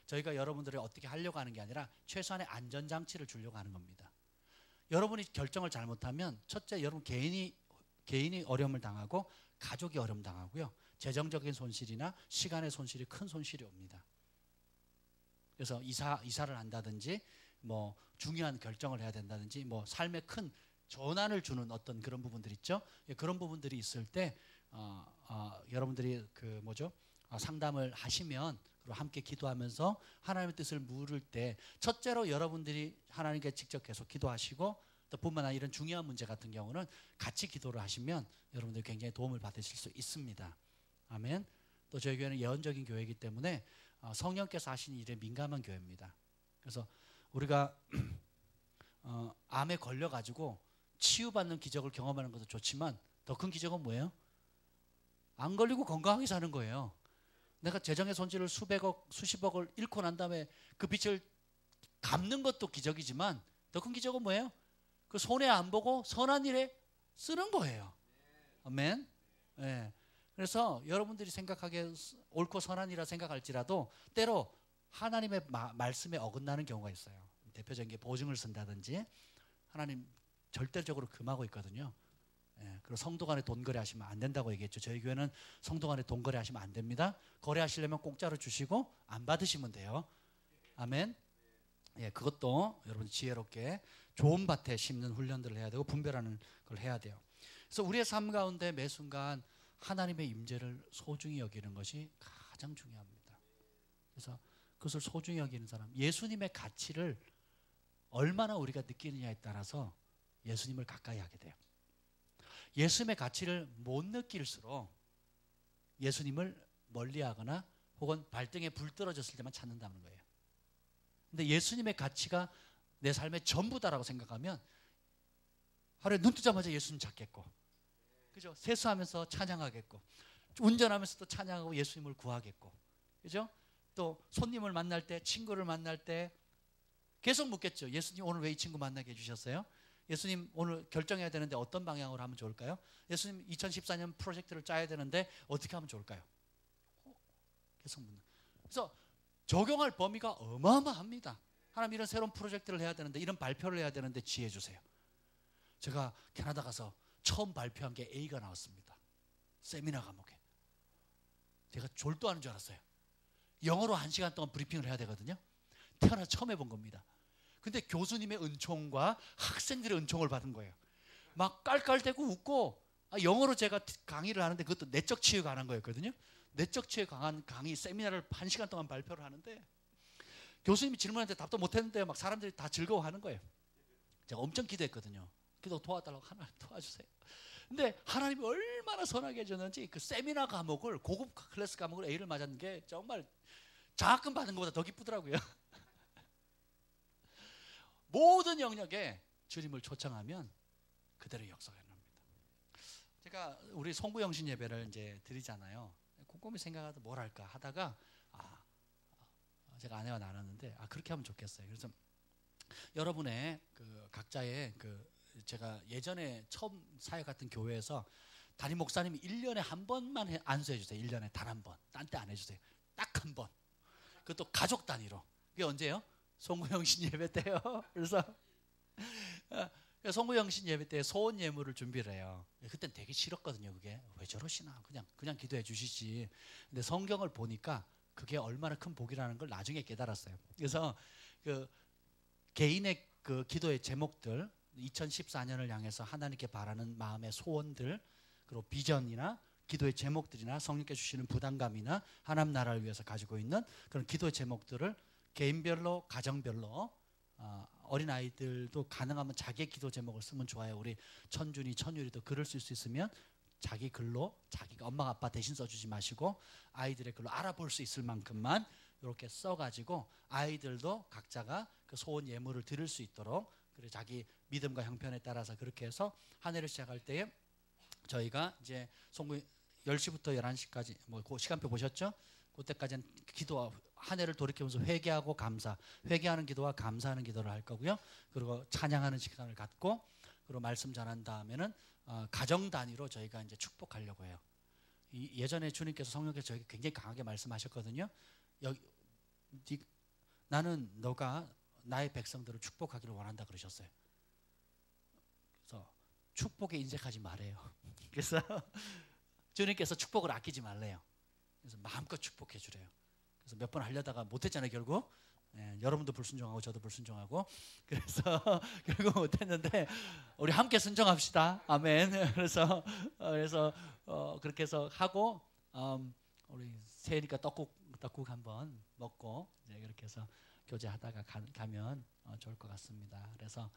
저희가 여러분들을 어떻게 하려고 하는 게 아니라 최소한의 안전장치를 주려고 하는 겁니다. 여러분이 결정을 잘못하면 첫째, 여러분 개인이 어려움을 당하고 가족이 어려움 당하고요. 재정적인 손실이나 시간의 손실이 큰 손실이 옵니다. 그래서 이사를 한다든지 뭐 중요한 결정을 해야 된다든지 뭐 삶에 큰 전환을 주는 어떤 그런 부분들 있죠. 그런 부분들이 있을 때 여러분들이 상담을 하시면 그리고 함께 기도하면서 하나님의 뜻을 물을 때 첫째로 여러분들이 하나님께 직접 계속 기도하시고 또 뿐만 아니라 이런 중요한 문제 같은 경우는 같이 기도를 하시면 여러분들이 굉장히 도움을 받으실 수 있습니다. 아멘. 또 저희 교회는 예언적인 교회이기 때문에 성령께서 하시는 일에 민감한 교회입니다. 그래서 우리가 암에 걸려가지고 치유받는 기적을 경험하는 것도 좋지만 더 큰 기적은 뭐예요? 안 걸리고 건강하게 사는 거예요. 내가 재정의 손실을 수백억, 수십억을 잃고 난 다음에 그 빚을 갚는 것도 기적이지만 더 큰 기적은 뭐예요? 그 손해 안 보고 선한 일에 쓰는 거예요. 아멘. 네. 그래서 여러분들이 생각하기에 옳고 선한이라 생각할지라도 때로 하나님의 말씀에 어긋나는 경우가 있어요. 대표적인 게 보증을 쓴다든지 하나님 절대적으로 금하고 있거든요. 예, 그리고 성도 간에 돈 거래하시면 안 된다고 얘기했죠. 저희 교회는 성도 간에 돈 거래하시면 안 됩니다. 거래하시려면 공짜로 주시고 안 받으시면 돼요. 아멘. 예, 그것도 여러분 지혜롭게 좋은 밭에 심는 훈련들을 해야 되고 분별하는 걸 해야 돼요. 그래서 우리의 삶 가운데 매 순간 하나님의 임재를 소중히 여기는 것이 가장 중요합니다. 그래서 그것을 소중히 여기는 사람, 예수님의 가치를 얼마나 우리가 느끼느냐에 따라서 예수님을 가까이 하게 돼요. 예수님의 가치를 못 느낄수록 예수님을 멀리하거나 혹은 발등에 불 떨어졌을 때만 찾는다는 거예요. 근데 예수님의 가치가 내 삶의 전부다라고 생각하면 하루에 눈 뜨자마자 예수님 찾겠고, 그죠? 세수하면서 찬양하겠고, 운전하면서도 찬양하고 예수님을 구하겠고, 그죠? 또 손님을 만날 때, 친구를 만날 때 계속 묻겠죠. 예수님 오늘 왜 이 친구 만나게 해주셨어요? 예수님 오늘 결정해야 되는데 어떤 방향으로 하면 좋을까요? 예수님 2014년 프로젝트를 짜야 되는데 어떻게 하면 좋을까요? 계속 묻는. 그래서 적용할 범위가 어마어마합니다. 하나님 이런 새로운 프로젝트를 해야 되는데 이런 발표를 해야 되는데 지혜 주세요. 제가 캐나다 가서 처음 발표한 게 A가 나왔습니다. 세미나 과목에. 제가 졸도하는 줄 알았어요. 영어로 1시간 동안 브리핑을 해야 되거든요. 태어나서 처음 해본 겁니다. 근데 교수님의 은총과 학생들의 은총을 받은 거예요. 막 깔깔대고 웃고, 영어로 제가 강의를 하는데 그것도 내적 치유에 관한 거였거든요. 내적 치유에 관한 강의 세미나를 1시간 동안 발표를 하는데 교수님이 질문하는데 답도 못했는데 막 사람들이 다 즐거워하는 거예요. 제가 엄청 기도했거든요. 기도 도와달라고, 하나님 도와주세요. 근데 하나님이 얼마나 선하게 해줬는지 그 세미나 과목을, 고급 클래스 과목을 A를 맞았는 게 정말 장학금 받은 것보다 더 기쁘더라고요. 모든 영역에 주님을 초청하면 그대로 역사하는 겁니다. 제가 우리 송구영신 예배를 이제 드리잖아요. 꼼꼼히 생각하다 뭘 할까 하다가 제가 아내와 나눴는데 그렇게 하면 좋겠어요. 그래서 여러분의 그 각자의 제가 예전에 처음 사역 같은 교회에서 담임 목사님이 1년에 한 번만 안수해 주세요. 1년에 단 한 번. 딴 때 안 해주세요. 딱 한 번. 그것도 가족 단위로. 그게 언제예요? 송구영신 예배 때요. 그래서 송구영신 예배 때 소원 예물을 준비를 해요. 그땐 되게 싫었거든요. 그게 왜 저러시나, 그냥 기도해 주시지. 근데 성경을 보니까 그게 얼마나 큰 복이라는 걸 나중에 깨달았어요. 그래서 그 개인의 그 기도의 제목들, 2014년을 향해서 하나님께 바라는 마음의 소원들, 그리고 비전이나 기도의 제목들이나 성령께 주시는 부담감이나 하나님 나라를 위해서 가지고 있는 그런 기도의 제목들을 개인별로, 가정별로, 어린아이들도 가능하면 자기의 기도 제목을 쓰면 좋아요. 우리 천준이, 천율이도 글을 쓸 수 있으면 자기 글로, 자기가 엄마 아빠 대신 써주지 마시고 아이들의 글로 알아볼 수 있을 만큼만 이렇게 써가지고 아이들도 각자가 그 소원 예물을 드릴 수 있도록, 그리고 자기 믿음과 형편에 따라서 그렇게 해서 한 해를 시작할 때에 저희가 이제 송구 10시부터 11시까지 그 시간표 보셨죠? 그때까지는 기도, 한 해를 돌이키면서 회개하고 감사, 회개하는 기도와 감사하는 기도를 할 거고요. 그리고 찬양하는 시간을 갖고, 그리고 말씀 전한 다음에는 가정 단위로 저희가 이제 축복하려고 해요. 예전에 주님께서 성령께서 저에게 굉장히 강하게 말씀하셨거든요. 나는 너가 나의 백성들을 축복하기를 원한다 그러셨어요. 그래서 축복에 인색하지 말아요. 그래서 주님께서 축복을 아끼지 말래요. 그래서 마음껏 축복해 주래요. 그래서 몇 번 하려다가 못했잖아요. 결국 여러분도 불순종하고 저도 불순종하고, 그래서 결국 못했는데 우리 함께 순종합시다. 아멘. 그래서 그렇게 해서 하고, 우리 새해니까 떡국 한번 먹고 이제 그렇게 해서 교제하다가 가면 좋을 것 같습니다. 그래서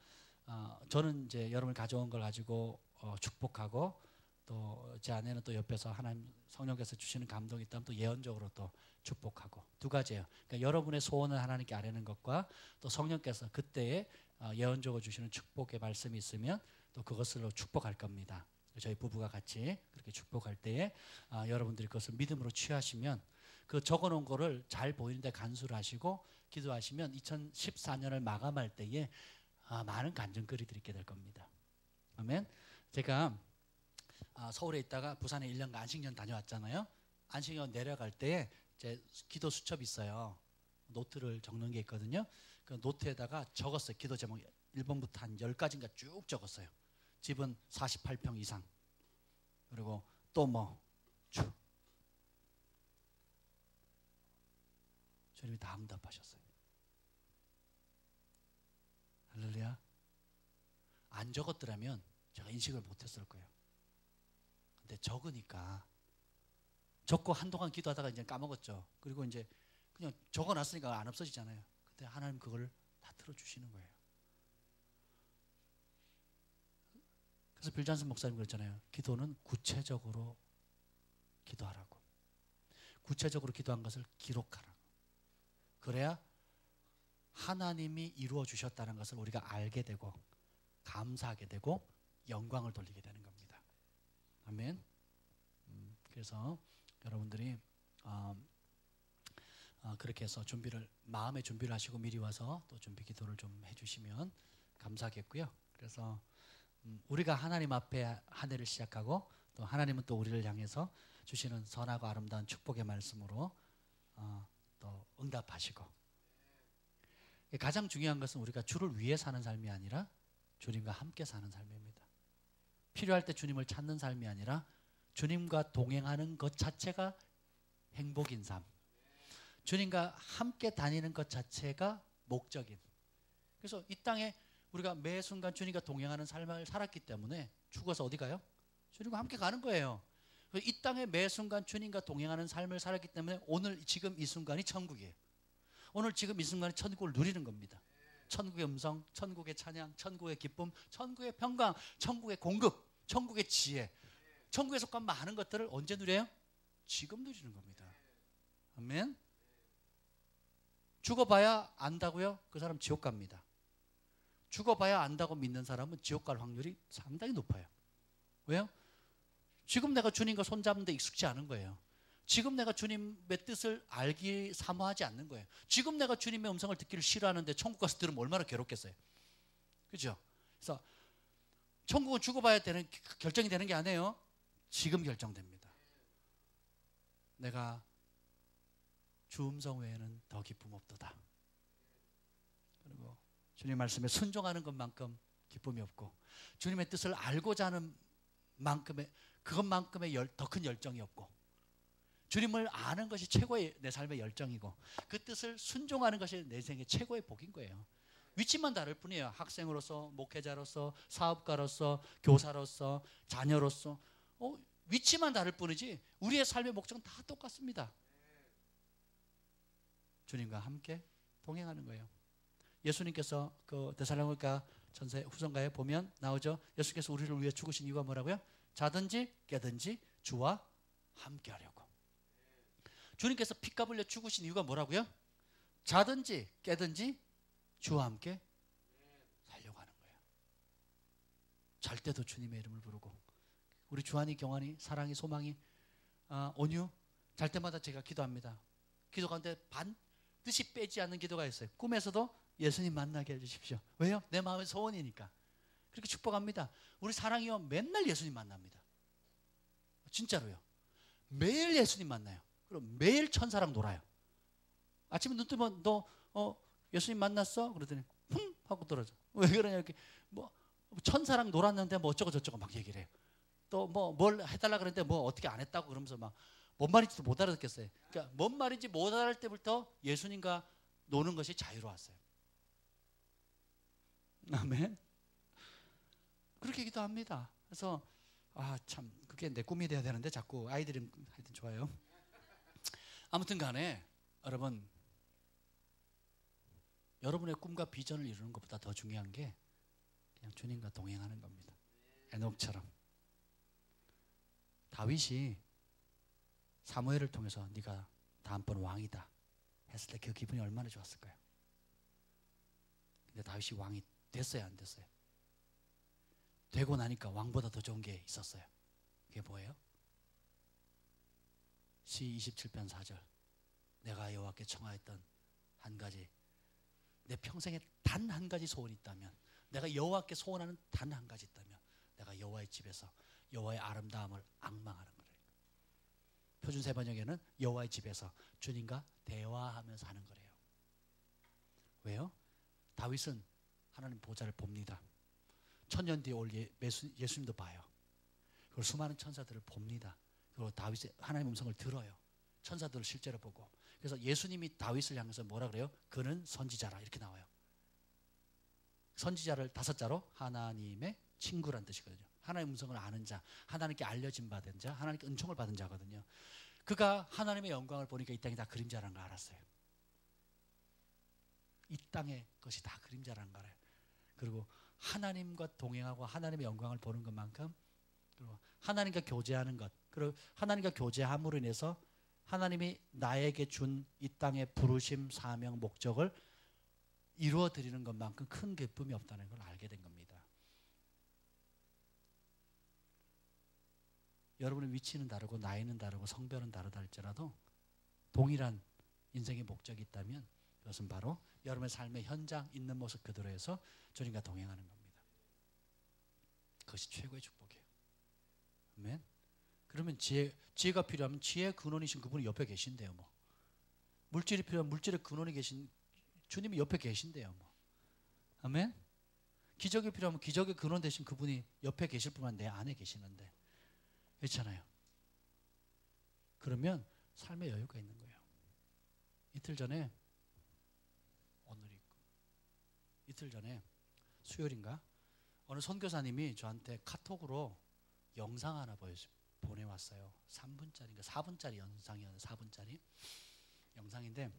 저는 이제 여러분 가져온 걸 가지고 축복하고, 또 제 아내는 또 옆에서 하나님 성령께서 주시는 감동이 있다면 또 예언적으로 또 축복하고, 두 가지예요. 그러니까 여러분의 소원을 하나님께 아뢰는 것과 또 성령께서 그때에 예언적으로 주시는 축복의 말씀이 있으면 또 그것으로 축복할 겁니다. 저희 부부가 같이 그렇게 축복할 때에 여러분들이 그것을 믿음으로 취하시면, 그 적어놓은 거를 잘 보이는데 간수를 하시고 기도하시면 2014년을 마감할 때에 많은 간증거리들이 있게 될 겁니다. 아멘. 제가 서울에 있다가 부산에 1년간 안식년 다녀왔잖아요. 안식년 내려갈 때에 제 기도 수첩이 있어요. 노트를 적는 게 있거든요. 그 노트에다가 적었어요. 기도 제목 1번부터 한 10가지인가 쭉 적었어요. 집은 48평 이상, 그리고 또 쭉. 주님이 다 응답하셨어요. 할렐루야. 안 적었더라면 제가 인식을 못했을 거예요. 근데 적으니까, 적고 한동안 기도하다가 이제 까먹었죠. 그리고 이제 그냥 적어놨으니까 안 없어지잖아요. 근데 하나님 그걸 다 틀어주시는 거예요. 그래서 빌 잔슨 목사님 그랬잖아요. 기도는 구체적으로 기도하라고. 구체적으로 기도한 것을 기록하라고. 그래야 하나님이 이루어 주셨다는 것을 우리가 알게 되고 감사하게 되고 영광을 돌리게 되는 겁니다. 아멘. 그래서 여러분들이 그렇게 해서 마음의 준비를 하시고 미리 와서 또 준비 기도를 좀 해주시면 감사하겠고요. 그래서 우리가 하나님 앞에 한 해를 시작하고 또 하나님은 또 우리를 향해서 주시는 선하고 아름다운 축복의 말씀으로 또 응답하시고, 가장 중요한 것은 우리가 주를 위해 사는 삶이 아니라 주님과 함께 사는 삶입니다. 필요할 때 주님을 찾는 삶이 아니라 주님과 동행하는 것 자체가 행복인 삶, 주님과 함께 다니는 것 자체가 목적인. 그래서 이 땅에 우리가 매 순간 주님과 동행하는 삶을 살았기 때문에 죽어서 어디 가요? 주님과 함께 가는 거예요. 이 땅에 매 순간 주님과 동행하는 삶을 살았기 때문에 오늘 지금 이 순간이 천국이에요. 오늘 지금 이 순간이 천국을 누리는 겁니다. 천국의 음성, 천국의 찬양, 천국의 기쁨, 천국의 평강, 천국의 공급, 천국의 지혜, 천국에 속한 많은 것들을 언제 누려요? 지금 누리는 겁니다. 아멘. 죽어봐야 안다고요? 그 사람 지옥 갑니다. 죽어봐야 안다고 믿는 사람은 지옥 갈 확률이 상당히 높아요. 왜요? 지금 내가 주님과 손잡는데 익숙지 않은 거예요. 지금 내가 주님의 뜻을 알기 사모하지 않는 거예요. 지금 내가 주님의 음성을 듣기를 싫어하는데 천국 가서 들으면 얼마나 괴롭겠어요. 그렇죠? 그래서 천국은 죽어봐야 되는, 결정이 되는 게 아니에요. 지금 결정됩니다. 내가 주 음성 외에는 더 기쁨 없도다. 그리고 주님 말씀에 순종하는 것만큼 기쁨이 없고, 주님의 뜻을 알고자 하는 만큼의, 그것만큼의 더 큰 열정이 없고, 주님을 아는 것이 최고의 내 삶의 열정이고, 그 뜻을 순종하는 것이 내 생의 최고의 복인 거예요. 위치만 다를 뿐이에요. 학생으로서, 목회자로서, 사업가로서, 교사로서, 자녀로서, 위치만 다를 뿐이지 우리의 삶의 목적은 다 똑같습니다. 주님과 함께 동행하는 거예요. 예수님께서 그 데살로니가 전서 후서가에 보면 나오죠. 예수께서 우리를 위해 죽으신 이유가 뭐라고요? 자든지 깨든지 주와 함께 하려고. 주님께서 피값 흘려 죽으신 이유가 뭐라고요? 자든지 깨든지 주와 함께 살려고 하는 거예요. 잘 때도 주님의 이름을 부르고, 우리 주한이, 경한이, 사랑이, 소망이, 온유, 잘 때마다 제가 기도합니다. 기도 가운데 반드시 빼지 않는 기도가 있어요. 꿈에서도 예수님 만나게 해주십시오. 왜요? 내 마음의 소원이니까. 그렇게 축복합니다. 우리 사랑이요, 맨날 예수님 만납니다. 진짜로요. 매일 예수님 만나요. 그럼 매일 천사랑 놀아요. 아침에 눈 뜨면 너 예수님 만났어? 그러더니 흠 하고 떨어져. 왜 그러냐, 이렇게 뭐 천사랑 놀았는데 뭐 어쩌고 저쩌고 막 얘기를 해요. 또 뭐 뭘 해달라 그랬는데 뭐 어떻게 안 했다고 그러면서 막 뭔 말인지도 못 알아듣겠어요. 그러니까 뭔 말인지 못 알아들 때부터 예수님과 노는 것이 자유로웠어요. 아멘. 그렇게 기도합니다. 그래서 참 그게 내 꿈이 돼야 되는데 자꾸 아이들이 하여튼 좋아요. 아무튼 간에 여러분의 꿈과 비전을 이루는 것보다 더 중요한 게 그냥 주님과 동행하는 겁니다. 에녹처럼. 다윗이 사무엘을 통해서 네가 다음번 왕이다 했을 때 그 기분이 얼마나 좋았을까요? 근데 다윗이 왕이 됐어요, 안 됐어요? 되고 나니까 왕보다 더 좋은 게 있었어요. 그게 뭐예요? 시 27편 4절. 내가 여호와께 청하였던 한 가지, 내 평생에 단 한 가지 소원이 있다면, 내가 여호와께 소원하는 단 한 가지 있다면, 내가 여호와의 집에서 여호와의 아름다움을 앙망하는 거래요. 표준 세번역에는 여호와의 집에서 주님과 대화하며 사는 거래요. 왜요? 다윗은 하나님 보좌를 봅니다. 천년 뒤에 올 예수님도 봐요. 그리고 수많은 천사들을 봅니다. 그리고 다윗의 하나님 음성을 들어요. 천사들을 실제로 보고. 그래서 예수님이 다윗을 향해서 뭐라 그래요? 그는 선지자라, 이렇게 나와요. 선지자를 5자로 하나님의 친구란 뜻이거든요. 하나님의 음성을 아는 자, 하나님께 알려진 받은 자, 하나님께 은총을 받은 자거든요. 그가 하나님의 영광을 보니까 이 땅이 다 그림자라는 걸 알았어요. 이 땅의 것이 다 그림자라는 걸 알아요. 그리고 하나님과 동행하고 하나님의 영광을 보는 것만큼, 그리고 하나님과 교제하는 것, 그리고 하나님과 교제함으로 인해서 하나님이 나에게 준 이 땅의 부르심, 사명, 목적을 이루어 드리는 것만큼 큰 기쁨이 없다는 걸 알게 된 겁니다. 여러분의 위치는 다르고 나이는 다르고 성별은 다르다 할지라도 동일한 인생의 목적이 있다면 그것은 바로 여러분의 삶의 현장 있는 모습 그대로에서 주님과 동행하는 겁니다. 그것이 최고의 축복이에요. 아멘. 그러면 지혜가 필요하면 지혜의 근원이신 그분이 옆에 계신대요. 뭐 물질이 필요하면 물질의 근원이 계신 주님이 옆에 계신대요. 뭐 아멘. 기적이 필요하면 기적의 근원 되신 그분이 옆에 계실 뿐만 내 안에 계시는데 그렇잖아요. 그러면 삶의 여유가 있는 거예요. 이틀 전에 이틀 전에 수요일인가 어느 선교사님이 저한테 카톡으로 영상 하나 보내왔어요. 3분짜리인가 4분짜리 영상이었는데 4분짜리 영상인데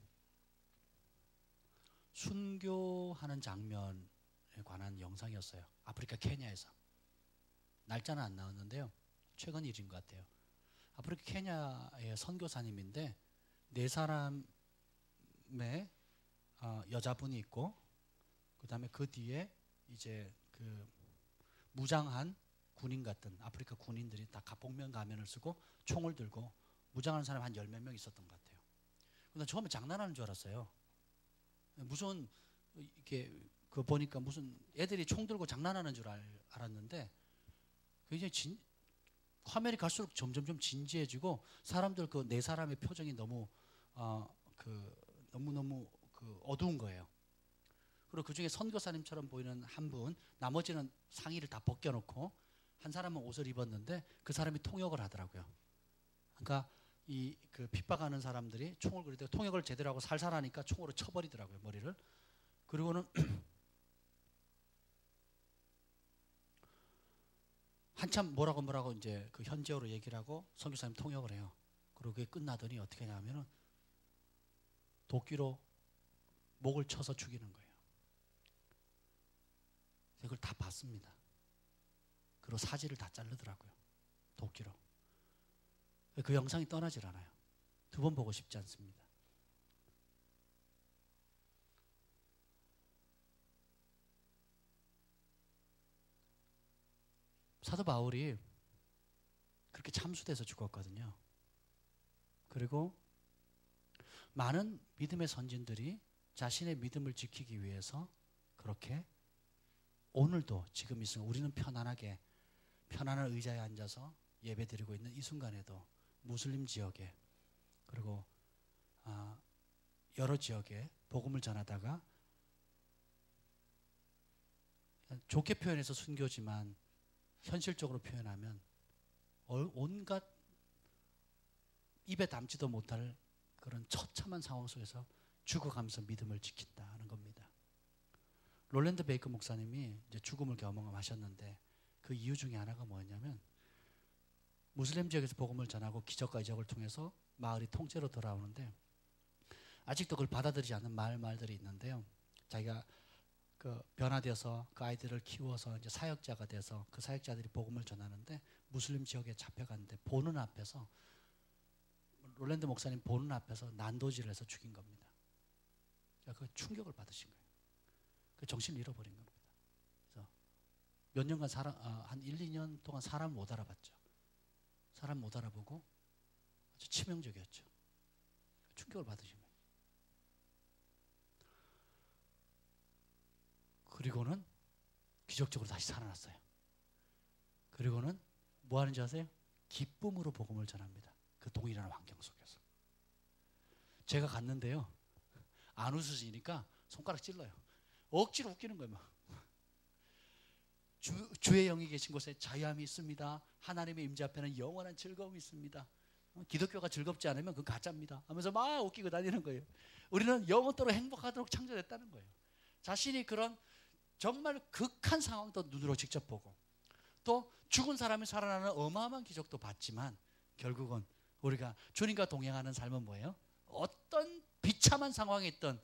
순교하는 장면에 관한 영상이었어요. 아프리카 케냐에서. 날짜는 안 나왔는데요. 최근 일인 것 같아요. 아프리카 케냐의 선교사님인데 4사람의 여자분이 있고 그 다음에 그 뒤에 이제 그 무장한 군인 같은 아프리카 군인들이 다 복면 가면을 쓰고 총을 들고 무장하는 사람이 한 10몇 명 있었던 것 같아요. 근데 처음에 장난하는 줄 알았어요. 무슨 이렇게 그 보니까 무슨 애들이 총 들고 장난하는 줄 알았는데 굉장히 화면이 갈수록 점점점 진지해지고 사람들 그 4사람의 표정이 너무 너무 어두운 거예요. 그리고 그 중에 선교사님처럼 보이는 한 분, 나머지는 상의를 다 벗겨놓고 한 사람은 옷을 입었는데 그 사람이 통역을 하더라고요. 그러니까 그 핍박하는 사람들이 총을 그리고 통역을 제대로 하고 살살하니까 총으로 쳐버리더라고요, 머리를. 그리고는 한참 뭐라고 이제 그 현지어로 얘기를 하고 선교사님 통역을 해요. 그리고 그게 끝나더니 어떻게 하냐면은 도끼로 목을 쳐서 죽이는 거예요. 그걸 다 봤습니다. 그리고 사지를 다 자르더라고요. 도끼로. 그 영상이 떠나질 않아요. 2번 보고 싶지 않습니다. 사도 바울이 그렇게 참수돼서 죽었거든요. 그리고 많은 믿음의 선진들이 자신의 믿음을 지키기 위해서 그렇게 오늘도 지금 이 순간 우리는 편안한 의자에 앉아서 예배드리고 있는 이 순간에도 무슬림 지역에 그리고 여러 지역에 복음을 전하다가 좋게 표현해서 순교지만 현실적으로 표현하면 온갖 입에 담지도 못할 그런 처참한 상황 속에서 죽어가면서 믿음을 지킨다는 겁니다. 롤랜드 베이커 목사님이 이제 죽음을 경험하셨는데 그 이유 중에 하나가 뭐였냐면 무슬림 지역에서 복음을 전하고 기적과 이적을 통해서 마을이 통째로 돌아오는데 아직도 그걸 받아들이지 않는 말들이 있는데요. 자기가 그 변화되어서 그 아이들을 키워서 이제 사역자가 돼서 그 사역자들이 복음을 전하는데 무슬림 지역에 잡혀갔는데 보는 앞에서 롤랜드 목사님 보는 앞에서 난도질을 해서 죽인 겁니다. 그 충격을 받으신 거예요. 그 정신을 잃어버린 겁니다. 그래서 몇 년간 한 1, 2년 동안 사람 못 알아봤죠. 사람 못 알아보고 아주 치명적이었죠. 충격을 받으신 거예요. 그리고는 기적적으로 다시 살아났어요. 그리고는 뭐 하는지 아세요? 기쁨으로 복음을 전합니다. 그 동일한 환경 속에서. 제가 갔는데요. 안 웃으시니까 손가락 찔러요. 억지로 웃기는 거예요. 막. 주의 영이 계신 곳에 자유함이 있습니다. 하나님의 임재 앞에는 영원한 즐거움이 있습니다. 기독교가 즐겁지 않으면 그건 가짜입니다 하면서 막 웃기고 다니는 거예요. 우리는 영원토록 행복하도록 창조됐다는 거예요. 자신이 그런 정말 극한 상황도 눈으로 직접 보고 또 죽은 사람이 살아나는 어마어마한 기적도 봤지만 결국은 우리가 주님과 동행하는 삶은 뭐예요? 어떤 비참한 상황에 있던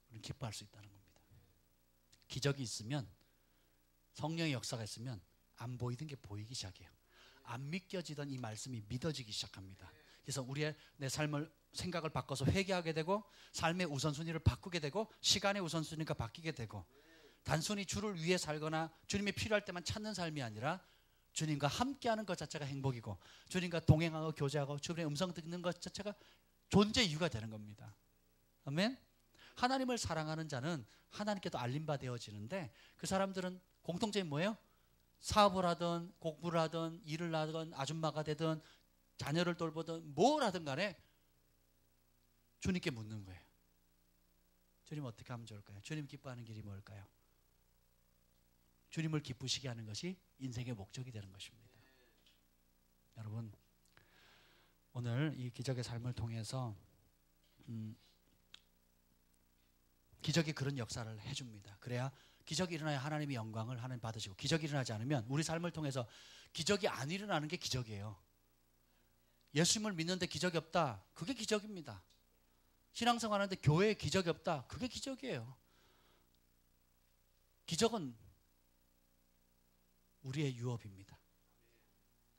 우리는 기뻐할 수 있다는 겁니다. 기적이 있으면 성령의 역사가 있으면 안 보이던 게 보이기 시작해요. 안 믿겨지던 이 말씀이 믿어지기 시작합니다. 그래서 우리의 내 삶을 생각을 바꿔서 회개하게 되고 삶의 우선순위를 바꾸게 되고 시간의 우선순위가 바뀌게 되고 단순히 주를 위해 살거나 주님이 필요할 때만 찾는 삶이 아니라 주님과 함께하는 것 자체가 행복이고 주님과 동행하고 교제하고 주님의 음성 듣는 것 자체가 존재 이유가 되는 겁니다. 아멘. 하나님을 사랑하는 자는 하나님께도 알림바 되어지는데 그 사람들은 공통점이 뭐예요? 사업을 하든 공부를 하든 일을 하든 아줌마가 되든 자녀를 돌보든 뭘 하든 간에 주님께 묻는 거예요. 주님 어떻게 하면 좋을까요? 주님 기뻐하는 길이 뭘까요? 주님을 기쁘시게 하는 것이 인생의 목적이 되는 것입니다. 여러분, 오늘 이 기적의 삶을 통해서 기적이 그런 역사를 해줍니다. 그래야 기적이 일어나야 하나님의 영광을 하나님 받으시고, 기적이 일어나지 않으면 우리 삶을 통해서 기적이 안 일어나는 게 기적이에요. 예수님을 믿는데 기적이 없다, 그게 기적입니다. 신앙생활 하는데 교회에 기적이 없다, 그게 기적이에요. 기적은 우리의 유업입니다.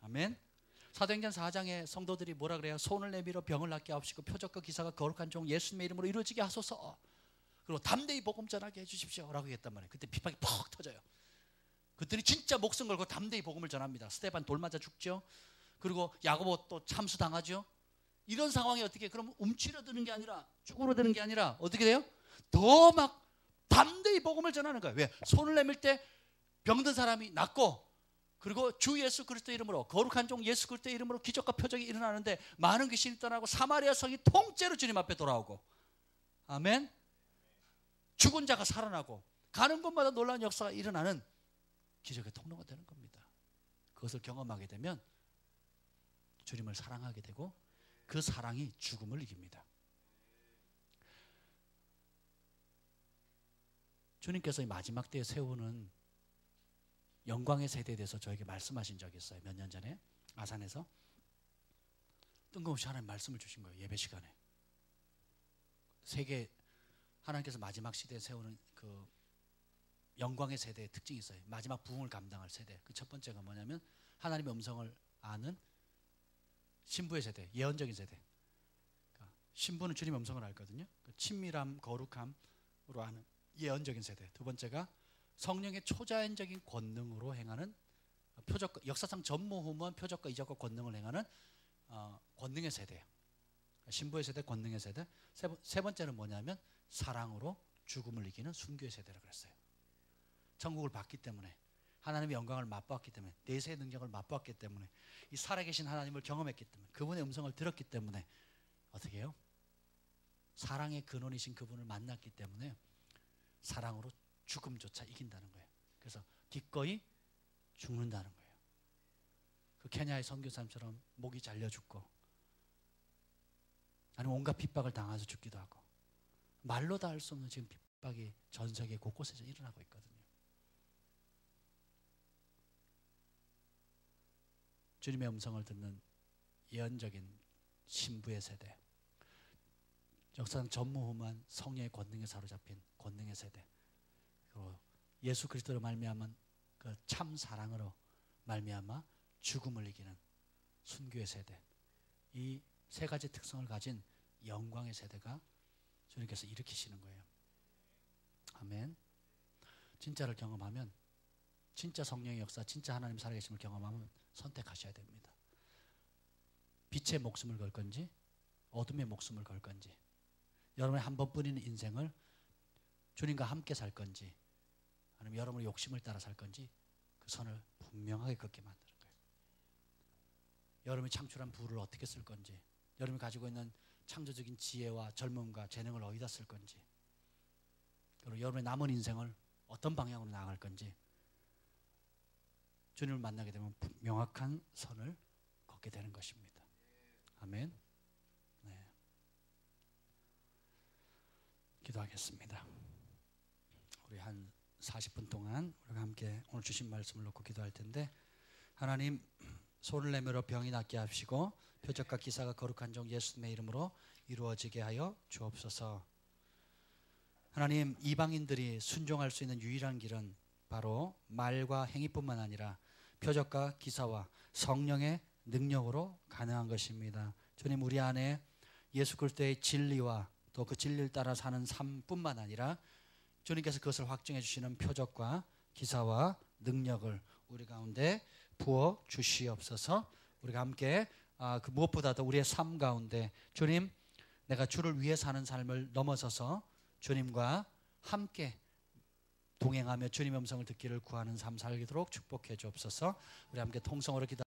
아멘. 사도행전 4장에 성도들이 뭐라 그래요? 손을 내밀어 병을 낫게 하옵시고 표적과 기사가 거룩한 종 예수님의 이름으로 이루어지게 하소서. 그리고 담대히 복음 전하게 해주십시오 라고 했단 말이에요. 그때 비판이 퍽 터져요. 그들이 진짜 목숨 걸고 담대히 복음을 전합니다. 스데반 돌 맞아 죽죠. 그리고 야고보 또 참수당하죠. 이런 상황이 어떻게, 그럼 움츠러드는 게 아니라, 쭈그러드는 게 아니라 어떻게 돼요? 더 막 담대히 복음을 전하는 거예요. 왜? 손을 내밀 때 병든 사람이 낫고, 그리고 주 예수 그리스도 이름으로, 거룩한 종 예수 그리스도 이름으로 기적과 표적이 일어나는데 많은 귀신이 떠나고 사마리아 성이 통째로 주님 앞에 돌아오고, 아멘. 죽은 자가 살아나고 가는 곳마다 놀라운 역사가 일어나는 기적의 통로가 되는 겁니다. 그것을 경험하게 되면 주님을 사랑하게 되고 그 사랑이 죽음을 이깁니다. 주님께서 이 마지막 때에 세우는 영광의 세대에 대해서 저에게 말씀하신 적이 있어요. 몇 년 전에 아산에서 뜬금없이 하나님 말씀을 주신 거예요. 예배 시간에. 세계 하나님께서 마지막 시대에 세우는 그 영광의 세대의 특징이 있어요. 마지막 부흥을 감당할 세대. 그 첫 번째가 뭐냐면 하나님의 음성을 아는 신부의 세대, 예언적인 세대. 그러니까 신부는 주님의 음성을 알거든요. 친밀함, 거룩함으로 아는 예언적인 세대. 두 번째가 성령의 초자연적인 권능으로 행하는 표적과, 역사상 전무후무한 표적과 이적과 권능을 행하는 권능의 세대예요. 신부의 세대, 권능의 세대. 세 번째는 뭐냐면 사랑으로 죽음을 이기는 순교의 세대라고 그랬어요. 천국을 봤기 때문에, 하나님의 영광을 맛보았기 때문에, 내세의 능력을 맛보았기 때문에, 이 살아계신 하나님을 경험했기 때문에, 그분의 음성을 들었기 때문에 어떻게 해요? 사랑의 근원이신 그분을 만났기 때문에 사랑으로 죽음조차 이긴다는 거예요. 그래서 기꺼이 죽는다는 거예요. 그 케냐의 선교사님처럼 목이 잘려 죽고, 아니면 온갖 핍박을 당해서 죽기도 하고, 말로 다 할 수 없는 지금 핍박이 전 세계 곳곳에서 일어나고 있거든요. 주님의 음성을 듣는 예언적인 신부의 세대, 역사상 전무후무한 성령의 권능에 사로잡힌 권능의 세대, 그리고 예수 그리스도로 말미암은 그 참 사랑으로 말미암아 죽음을 이기는 순교의 세대, 이 세 가지 특성을 가진 영광의 세대가 주님께서 일으키시는 거예요. 아멘. 진짜를 경험하면, 진짜 성령의 역사, 진짜 하나님 살아계심을 경험하면 선택하셔야 됩니다. 빛의 목숨을 걸 건지 어둠의 목숨을 걸 건지, 여러분의 한 번뿐인 인생을 주님과 함께 살 건지, 아니면 여러분의 욕심을 따라 살 건지, 그 선을 분명하게 걷게 만드는 거예요. 여러분이 창출한 부를 어떻게 쓸 건지, 여러분이 가지고 있는 창조적인 지혜와 젊음과 재능을 어디다 쓸 건지, 그리고 여러분의 남은 인생을 어떤 방향으로 나아갈 건지, 주님을 만나게 되면 명확한 선을 걷게 되는 것입니다. 아멘. 네. 기도하겠습니다. 우리 한 40분 동안 우리가 함께 오늘 주신 말씀을 놓고 기도할 텐데, 하나님, 손을 내밀어 병이 낫게 하시고 표적과 기사가 거룩한 종 예수님의 이름으로 이루어지게 하여 주옵소서. 하나님, 이방인들이 순종할 수 있는 유일한 길은 바로 말과 행위뿐만 아니라 표적과 기사와 성령의 능력으로 가능한 것입니다. 주님, 우리 안에 예수 그리스도의 진리와 또 그 진리를 따라 사는 삶뿐만 아니라 주님께서 그것을 확증해 주시는 표적과 기사와 능력을 우리 가운데 부어 주시옵소서. 우리가 함께 그 무엇보다도 우리의 삶 가운데 주님, 내가 주를 위해 사는 삶을 넘어서서 주님과 함께 동행하며 주님의 음성을 듣기를 구하는 삶 살도록 축복해 주옵소서. 우리 함께 통성으로 기도